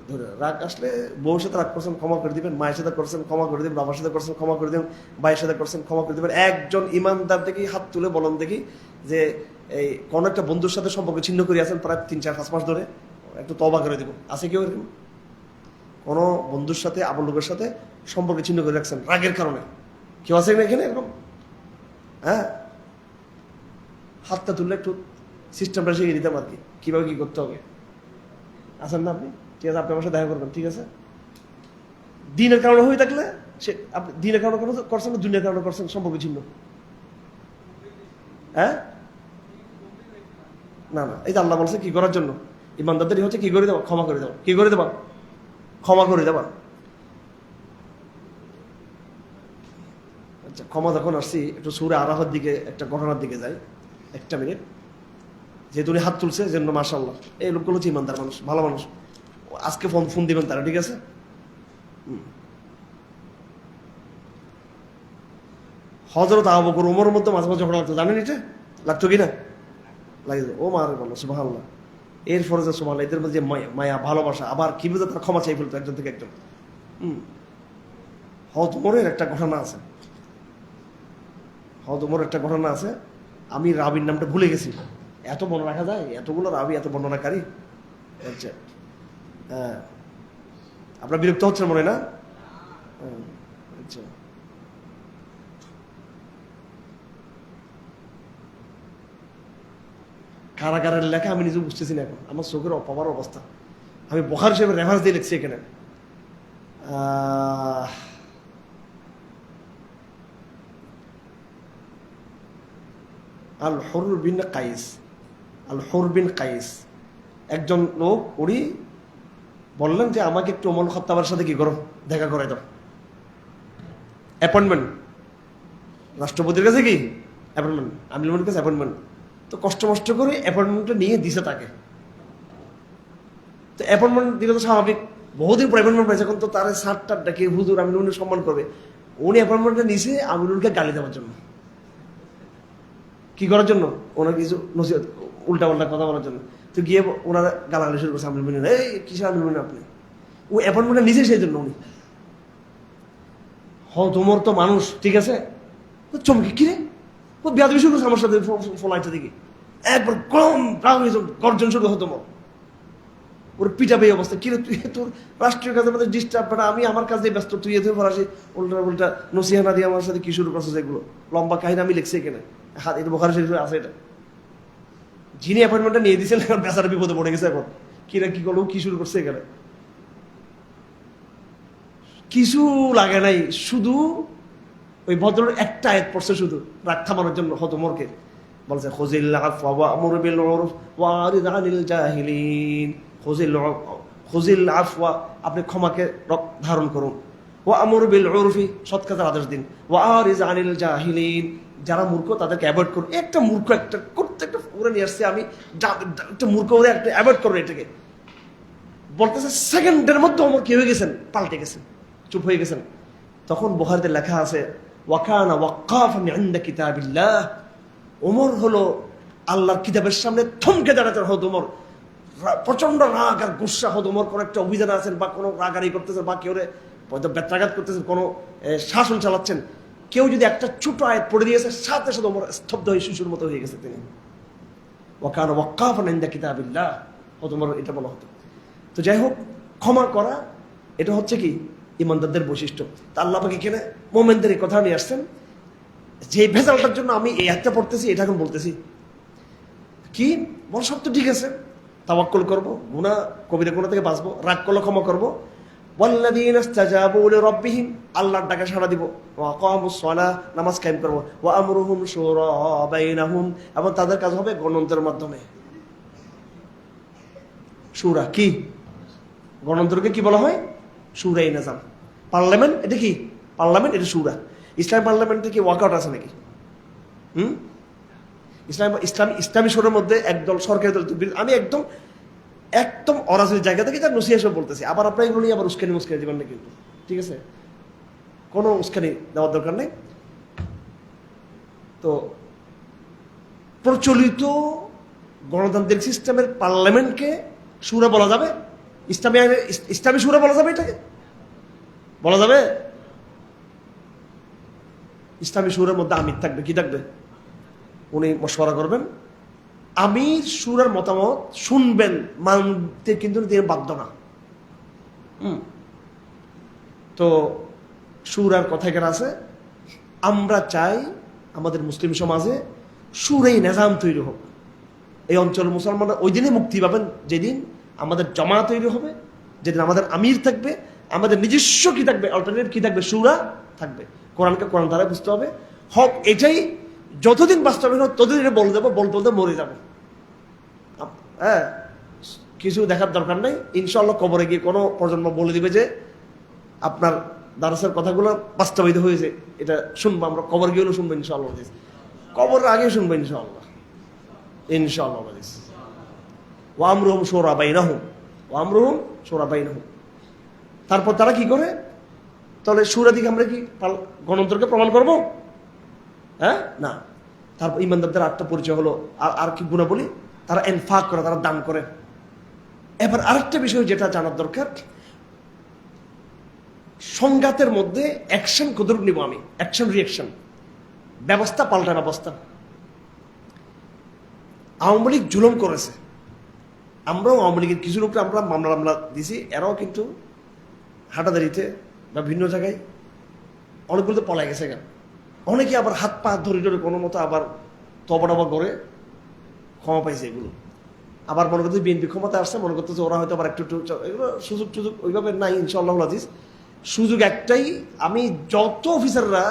ধরে রাগ আসলে বউর সাথে রাগ করছেন ক্ষমা করে দিবেন, মায়ের সাথে করছেন ক্ষমা করে দিবেন, বাবার সাথে করছেন ক্ষমা করে দিবেন, ভাইয়ের সাথে করছেন ক্ষমা করে দিবেন। একজন ইমানদার দেখি হাত তুলে বলেন দেখি যে এই কোন একটা বন্ধুর সাথে সম্পর্ক ছিন্ন করে আছেন প্রায় 3-4-5 মাস ধরে, একটু তওবা করে দিব। আছে কেউ এরকম? কোন বন্ধুর সাথে, আপন লোকের সাথে সম্পর্ক ছিন্ন করে রাখছেন রাগের কারণে? কেউ আছে না এখানে এরকম? হ্যাঁ, হাতটা তুললে একটু সিস্টেমটা শিখিয়ে দিতাম আর কি, কিভাবে কি করতে হবে। আছেন না আপনি? ঠিক আছে, আপনি আমার সাথে দেখা করবেন, ঠিক আছে? দিনের কারণে হয়ে থাকলে সে আপনি দিনের কারণে করছেন না দুনিয়ার কারণে করছেন, সম্পর্ক ছিন্ন। হ্যাঁ, না, এই যে আল্লাহ বলছে কি করার জন্য? ইমানদারদেরই হচ্ছে কি করে দেবা? ক্ষমা করে দেবা। কি করে দেবা? ক্ষমা করে দেবা। আচ্ছা, ক্ষমা যখন আসছি, একটু সূরা আরাফের দিকে একটা ঘটনার দিকে যাই, একটা মিনিট। যেহেতু উনি হাত তুলছে জন্য মাশাআল্লাহ, এই লোকগুলো হচ্ছে ইমানদার মানুষ, ভালো মানুষ। আজকে ফোন দিবেন তারা, ঠিক আছে? হযরত আবু বকর ওমরের মধ্যে মাঝে মাঝে ঝগড়া লাগতো, জানেন এটা? লাগতো কিনা? লাগে। ও মারে বলো সুবহানাল্লাহ। এরপরে যে সুবহানাল্লাহ, এদের মধ্যে মায়া ভালোবাসা, আবার কি বুঝে তারা ক্ষমা চাই ফেলতো একজন থেকে একজন। হযরত ওমরের একটা ঘটনা আছে, হযরত ওমরের একটা ঘটনা আছে। আমি রাবির নামটা ভুলে গেছি। এত মনে রাখা যায়? এতগুলো রাবি, এত বর্ণনাকারী। আচ্ছা, হ্যাঁ, আপনার বিরক্ত হচ্ছেন মনে না? আচ্ছা, কারাগারের লেখা আমি নিজে বুঝতেছি না এখন, আমার চোখের অপার অবস্থা। আমি বুখারী সাহেবের রেফারেন্স দিয়ে লিখছি এখানে। আল হুর বিন কাইস, আল হুর বিন কাইস, একজন লোক, উনি বললেন যে আমাকে একটু ওমর খাত্তাবের সাথে কি করো, দেখা করে দাও, অ্যাপয়েন্টমেন্ট, রাষ্ট্রপতির কাছে কি অ্যাপয়েন্টমেন্ট, আমির কাছে অ্যাপয়েন্টমেন্ট। তো কষ্ট মষ্ট করে অ্যাপয়েন্টমেন্টটা নিয়ে দিছে তাকে। তো অ্যাপয়েন্টমেন্ট দিলে তো স্বাভাবিক, বহুদিন পর অ্যাপয়েন্টমেন্ট পাইছে, এখন তো তার সারটার ডাকে হুজুর আমিনুল সম্মান করবে। উনি অ্যাপয়েন্টমেন্টটা নিছে আমিনুলকে গালি দেওয়ার জন্য। কি করার জন্য? ওনার কিছু নসিহত, উল্টা পাল্টা কথা বলার জন্য। তো গিয়ে ওনারা গালাগালি শুরু করছে আমিনুল, এই কিসের আমিনুল আপনি? ও অ্যাপয়েন্টমেন্টটা নিছে সেই জন্য উনি। তোমার তো মানুষ, ঠিক আছে, চমকে কিরে ও বেয়াদবি শুরু করছে আমার সাথে, ফলাইটা দিকে একবার কম গর্জন শুরু হতো তোমার, ওর পিটাবে এই অবস্থা। কিরে তুই তোর রাষ্ট্রীয় কাজের মধ্যে ডিস্টার্ব, আমি আমার কাজে ব্যস্ত, তুই এতে ফরাসি উল্টা উল্টা নসিহানা দিয়ে আমার সাথে কি শুরু করছিস? এগুলো লম্বা কাহিনী আমি লিখছি এখানে, হাত এটা বোখারি শরীফে আছে। এটা যিনি অ্যাপয়েন্টমেন্টটা নিয়ে দিয়েছিলেন বেচারা বিপদে পড়ে গেছে এখন। কিরা কি করলো, কি শুরু করছে এখানে? কিছু লাগে নাই, শুধু ওই ভদ্র একটা আয়াত পড়ছে শুধু রাগ থামানোর জন্য হতমরকে। বলছে খুযিল আফওয়া ওয়া'মুর বিল উরফ ওয়া'রিদ আনিল জাহিলিন। খুযিল আফওয়া, আপনি ক্ষমাকে ধারণ করুন। ওয়া'মুর বিল উরফি, সৎ কাজের আদেশ দিন। ওয়া'রিদ আনিল জাহিলিন, যারা মূর্খ তাদেরকে অ্যাভয়েড করুন। একটা মূর্খ একটা করতে একটা পুরো নিয়ে আসছে আমি, একটা মূর্খ ওরে একটা অ্যাভয়েড করুন এটাকে। বলতেছে সেকেন্ডের মধ্যে ওমর কি হয়ে গেছেন, পাল্টে গেছেন, চুপ হয়ে গেছেন। তখন বুখারীতে লেখা আছে ওয়াকানা ওয়াক্কাফান ইনদা কিতাবিল্লাহ, ওমর হলো আল্লাহর কিতাবের সামনে থমকে দাঁড়াতেন। হতো ওমর প্রচন্ড রাগ আর গুসা হতো ওমর, কোনো একটা অভিযানে আছেন বা কোনো রাগারি করতেছেন বা কেউ ব্যত্রাঘাত করতেছেন, কোনো শাসন চালাচ্ছেন, কেউ যদি একটা ছোট আয়াত পড়ে দিয়েছে সাথে সাথে ওমর স্তব্ধ হয়ে শিশুর মতো হয়ে গেছে তিনি। ওয়াকানা ওয়াক্কাফান ইনদা কিতাবিল্লাহ, হতো ওমর এটা বলা হতো। তো যাই হোক, ক্ষমা করা এটা হচ্ছে কি ইমানদারদের বৈশিষ্ট্য। তা আল্লাহ পাক এখানে মোমেনদের এই কথা নিয়ে আসছেন যে ভেজালটার জন্য আমি এই একটা পড়তেছি, এটা এখন বলতেছি কি বল, সব তো ঠিক আছে, তাওয়াক্কুল করবো, গুনাহ কবিরা গুনাহ থেকে বাঁচবো, রাগ করলে ক্ষমা করবো। ওয়াল্লাযীনা ইসতাজাবু লিরাব্বিহিম, আল্লাহর ডাকে সাড়া দিব। ওয়া আকামুস সালাহ, নামাজ কায়েম করবো। ওয়া আমরুহুম শুরা বাইনাহুম, এবং তাদের কাজ হবে গণতন্ত্রের মাধ্যমে। শুরা কি? গণতন্ত্রকে কি বলা হয়? শুরাই নিজাম, পার্লামেন্ট। এটা কি পার্লামেন্ট? এটা শুরা। ইসলামী পার্লামেন্টে কি ওয়াকআউট আছে নাকি? ইসলামী শুরার মধ্যে একদল সরকারি দল। আমি একদম একদম অরাজনৈতিক জায়গা থেকে তার নসিহত হিসেবে বলতেছি। আবার আপনার এগুলো নিয়ে আবার উস্কানি দিবেন না কিন্তু, ঠিক আছে? কোনো উস্কানি দেওয়ার দরকার নেই। তো প্রচলিত গণতান্ত্রিক সিস্টেমের পার্লামেন্টকে শুরা বলা যাবে? ইসলামী শুরা বলা যাবে? এটাকে বলা যাবে? ইসলামী শুরার মধ্যে আমির থাকবে, কি থাকবে? উনি মশওয়ারা করবেন, আমির শুরার মতামত শুনবেন, মানতে কিন্তু তিনি বাধ্য না। তো শুরার কথা এখানে আছে। আমরা চাই আমাদের মুসলিম সমাজে শুরাই নিজাম তৈরি হোক। এই অঞ্চলের মুসলমানরা ওই দিনে মুক্তি পাবেন যেদিন আমাদের জামাত তৈরি হবে, যেদিন আমাদের আমির থাকবে, আমাদের নিজস্ব কি থাকবে, অল্টারনেটিভ কি থাকবে, শুরা থাকবে। কোরআনকে কোরআন দ্বারা বুঝতে হবে। হক এটাই, যতদিন বাস্তবায়ন হোক ততদিন এটা বলে যাবো, বলতে মরে যাবো। হ্যাঁ, কিছু দেখার দরকার নেই। ইনশাআল্লাহ কবরে গিয়ে কোনো প্রজন্ম বলে দিবে যে আপনার দারাসের কথাগুলো বাস্তবায়িত হয়েছে, এটা শুনবো আমরা। কবর গিয়েও শুনবো ইনশাআল্লাহ, কবরের আগে শুনবো ইনশাআল্লাহ। ইনশাআল্লাহ ওয়ামরুহুম শুরা বাইনাহুম, ওয়ামরুহুম শুরা বাইনাহুম। তারপর তারা কি করে? তাহলে শুরা দিকে আমরা কি গণতন্ত্রকে প্রমাণ করবো? হ্যাঁ, না। তারপর ইমানদারদের আটটা পরিচয় হলো। আর কি গুণা বলি? তারা ইনফাক করে, তারা দান করে। এবার আরেকটা বিষয় যেটা জানার দরকার, সংঘাতের মধ্যে অ্যাকশন কতটুকু নিব আমি, অ্যাকশন রিঅ্যাকশন, ব্যবস্থা পাল্টা ব্যবস্থা। আওয়ামী লীগ জুলুম করেছে, আমরাও আওয়ামী লীগের কিছু লোককে আমরা মামলা দিছি, এরাও কিন্তু হাটাদারিতে বা ভিন্ন জায়গায় অনেকগুলো তো পলাই গেছে। কেন অনেকে আবার হাত পা ধরে কোনো মতো আবার তবা করে ক্ষমা পাইছে। এগুলো আবার মনে করতে বিএনপি ক্ষমতা আসছে, মনে করতেছে ওরা হয়তো আবার একটু এগুলো সুযোগ ওইভাবে নাই। ইনশাআল্লাহ আজিজ, সুযোগ একটাই, আমি যত অফিসাররা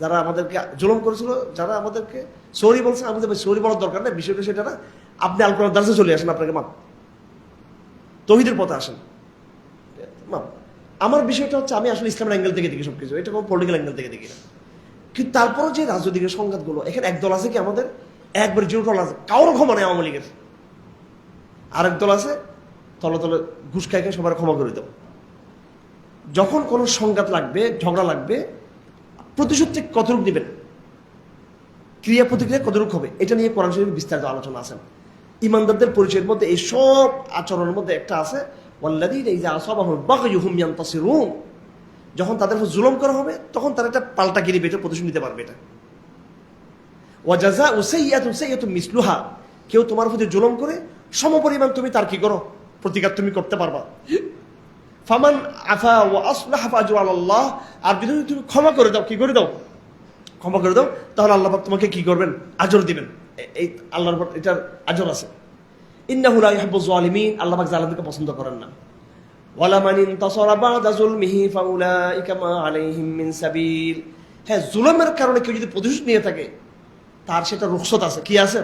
যারা আমাদেরকে জুলুম করেছিল, যারা আমাদেরকে সরি বলছেন, আমি বলছি সরি বলার দরকার নেই, বিষয়টা সেটা না। আপনি আল কোরআন দার্সে চলে আসেন, আপনাকে মাপ, তৌহিদের পথে আসেন, মাপ। আমার বিষয়টা হচ্ছে আমি আসলে ইসলামের অ্যাঙ্গেল থেকে দেখি সবকিছু, এটা কোনো পলিটিক্যাল অ্যাঙ্গেল থেকে দেখি না। কিন্তু তারপরও যে রাজনৈতিক সংঘাতগুলো, এখানে একদল আছে কি আমাদের একবার জিরোটল আছে, কারোর ক্ষমা নেই আওয়ামী লীগের, আরেক দল আছে তলে তলে ঘুষ খাইকে সবার ক্ষমা করে দেব। যখন কোনো সংঘাত লাগবে, ঝগড়া লাগবে, প্রতিশোধ থেকে কতটুক নেবেন, ক্রিয়া প্রতিক্রিয়া কতটুক হবে, এটা নিয়ে কোরআন শরীফে বিস্তারিত আলোচনা আছে। ইমানদারদের পরিচয়ের মধ্যে এই সব আচরণের মধ্যে একটা আছে, ওয়াল্লাযীনা ইযা আসাবাহুম বাগয়ুন হুম ইয়ানতাসিরুন, যখন তাদের উপর জুলুম করা হবে তখন তারা একটা পাল্টা গিরি বেটে প্রতিশোধ নিতে পারবে। এটা ওয়া জাযাউ সাইয়্যাতুন সাইয়্যাতুন মিসলুহা, কেউ তোমার প্রতি জুলুম করে সমপরিমাণ তুমি তার কি করো, প্রতিকার তুমি করতে পারবা। ফামান আফা ওয়া আসলাহা ফাজরু আলাল্লাহ, আর যদি তুমি ক্ষমা করে দাও, কি করে দাও, ক্ষমা করে দাও, তাহলে আল্লাহ পাক তোমাকে কি করবেন, আজর দিবেন। এই আল্লাহর উপর এটার আজর আছে। ইন্নাহু লা ইউহিব্বুয যালিমিন, আল্লাহ পাক জালিমদেরকে পছন্দ করেন না। ওয়ালা মান ইনতাসারা বা'দা যুলমিহি ফাউলাইকা মা আলাইহিম মিন সাবিল, হ্যাঁ, জুলুমের কারণে কেউ যদি প্রতিশোধ নিয়ে থাকে তার সেটা রুখসত আছে, কি আছে,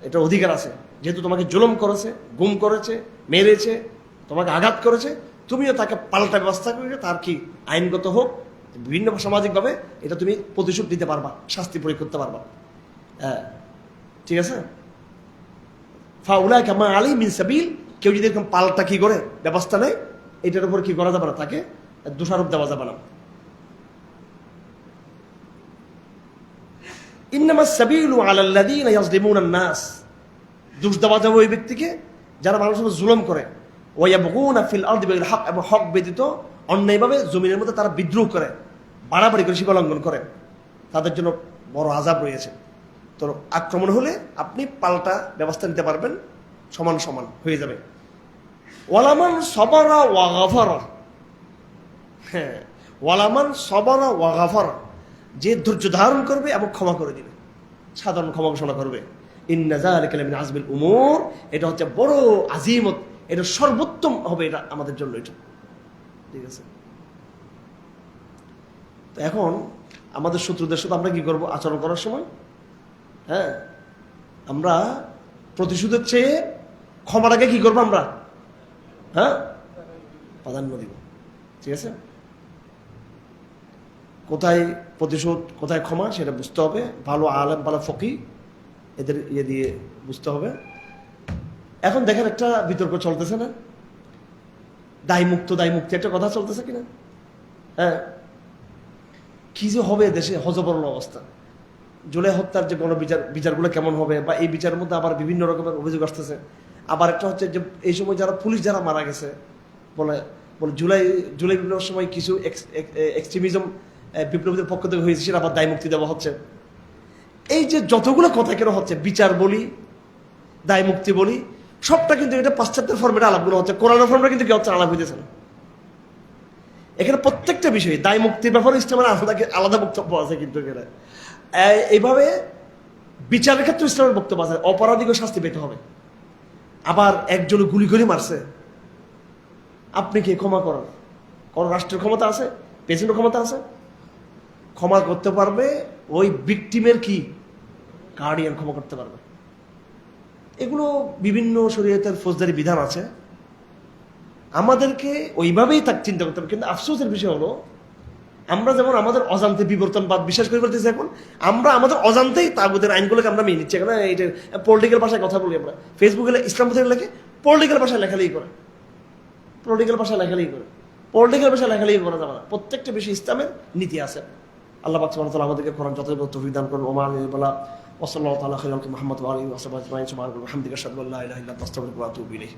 এটা অধিকার আছে। যেহেতু তোমাকে জুলুম করেছে, গুম করেছে, মেরেছে, তোমাকে আঘাত করেছে, তুমিও তাকে পাল্টা ব্যবস্থা করে তার কি আইনগত হোক, বিভিন্ন সামাজিকভাবে এটা তুমি প্রতিশোধ দিতে পারবা, শাস্তি প্রয়োগ করতে পারবা। হ্যাঁ, ঠিক আছে। ফাউলাইকা মা আলাইহিম মিন সাবিল, কেউ যদি এরকম পাল্টা কি করে ব্যবস্থা নেয়, এটার উপর কি করা যাবে না, তাকে দোষারোপ দেওয়া যাবে না। ইন্নামাস সাবিলু আলাল্লাযীনা ইয়াযলিমুনান নাস, দোষ দেওয়া যাবে ওই ব্যক্তিকে যারা মানুষের উপর জুলুম করে, ওয়া ইয়াবগুনা ফিল আরদি বিল হক, এবং হক ব্যতীত অন্যায়ভাবে জমিনের মধ্যে তারা বিদ্রোহ করে, বাড়াবাড়ি করে, সীমা লঙ্ঘন করে, তাদের জন্য বড় আযাব রয়েছে। তো আক্রমণ হলে আপনি পাল্টা ব্যবস্থা নিতে পারবেন, সমান সমান হয়ে যাবে। ওয়ালামান সাবারা ওয়া গাফারা, হ্যাঁ, ওয়ালামান সাবারা ওয়া গাফারা, যে ধৈর্য ধারণ করবে এবং ক্ষমা করে দিবে, সাধারণ ক্ষমা ঘোষণা করবে, ইন্না যালিকা মিন আযমিল উমুর, এটা হচ্ছে বড় আজিমত, এটা সর্বোত্তম হবে এটা আমাদের জন্য, এটা ঠিক আছে। তো এখন আমাদের শত্রুদের সাথে আমরা কি করব আচরণ করার সময়, হ্যাঁ, আমরা প্রতিশোধের চেয়ে ক্ষমাটাকে কি করবো আমরা, হ্যাঁ, প্রাধান্য দিব, ঠিক আছে। কোথায় প্রতিশোধ, কোথায় ক্ষমা, সেটা বুঝতে হবে। ভালো আলেম, ভালো ফকি, এদের ইয়ে দিয়ে বুঝতে হবে। এখন দেখেন একটা বিতর্ক চলতেছে না, দায় মুক্ত দায় মুক্তি, একটা কথা চলতেছে কিনা, হ্যাঁ, কি যে হবে দেশে, হযবরল অবস্থা। জুলাই হত্যার যে বিচারগুলো কেমন হবে, বা এই বিচারের মধ্যে আবার বিভিন্ন রকমের অভিযোগ আসতেছে। আবার একটা হচ্ছে যে এই সময় যারা পুলিশ যারা মারা গেছে, বলে জুলাই বিপ্লবের সময় কিছু এক্সট্রিমিজম বিপ্লবীদের পক্ষ থেকে হয়েছে, সেটা আবার দায় মুক্তি দেওয়া হচ্ছে। এই যে যতগুলো কথা কেন হচ্ছে, বিচার বলি, দায় মুক্তি বলি, সবটা কিন্তু এটা পাশ্চাত্যের ফর্মেটে আলাপগুলো হচ্ছে, কোরআনের ফর্মেটে কিন্তু কি হচ্ছে, আলাপ হইতেছে না। এখানে প্রত্যেকটা বিষয়ে দায় মুক্তির ব্যাপারে ইসলামের আলাদা বক্তব্য আছে, কিন্তু এখানে এইভাবে বিচারের ক্ষেত্রে ইসলামের বক্তব্য আছে, অপরাধীকে শাস্তি পেতে হবে। আবার একজন গুলি করে মারছে, আপনি কি ক্ষমা করেন? কোন রাষ্ট্রের ক্ষমতা আছে, প্রেসিডেন্টের ক্ষমতা আছে, ক্ষমা করতে পারবে ওই ভিকটিমের কি গার্ডিয়ান ক্ষমা করতে পারবে। এগুলো বিভিন্ন শরীয়তের ফৌজদারি বিধান আছে, আমাদেরকে ওইভাবেই তাকে চিন্তা করতে হবে। কিন্তু আফসোসের বিষয় হলো, আমরা যেমন আমাদের অজান্তে বিবর্তনবাদ বিশ্বাস করে ফেলতেছি, এখন আমরা আমাদের অজান্তেই তাগুতের আইনগুলোকে আমরা মেনে নিচ্ছি। এখন এটা পলিটিক্যাল ভাষায় কথা বলি আমরা, ফেসবুকে ইসলাম প্রচার লেখে, পলিটিক্যাল ভাষায় লেখালেই করে, পলিটিক্যাল ভাষায় লেখালেই করে, পলিটিক্যাল ভাষায় লেখালেই করা যাবে না। প্রত্যেকটা বিষয় ইসলামের নীতি আছে। আল্লাহ পাক সুবহানাহু ওয়া তাআলা আমাদেরকে কোরআন যথাযথ তৌফিক দান করুন। ওমা আলিহিল্লাহ ওয়া সাল্লাল্লাহু তাআলা খাইরাল মুহাম্মদ ওয়া আলিহি ওয়া সাহবিহি আজমাইন। সুবহানাল্লাহি ওয়া বিহামদিহি আশহাদু আল্লা ইলাহা ইল্লা আনতা আস্তাগফিরুকা ওয়া আতুবু ইলাইহি।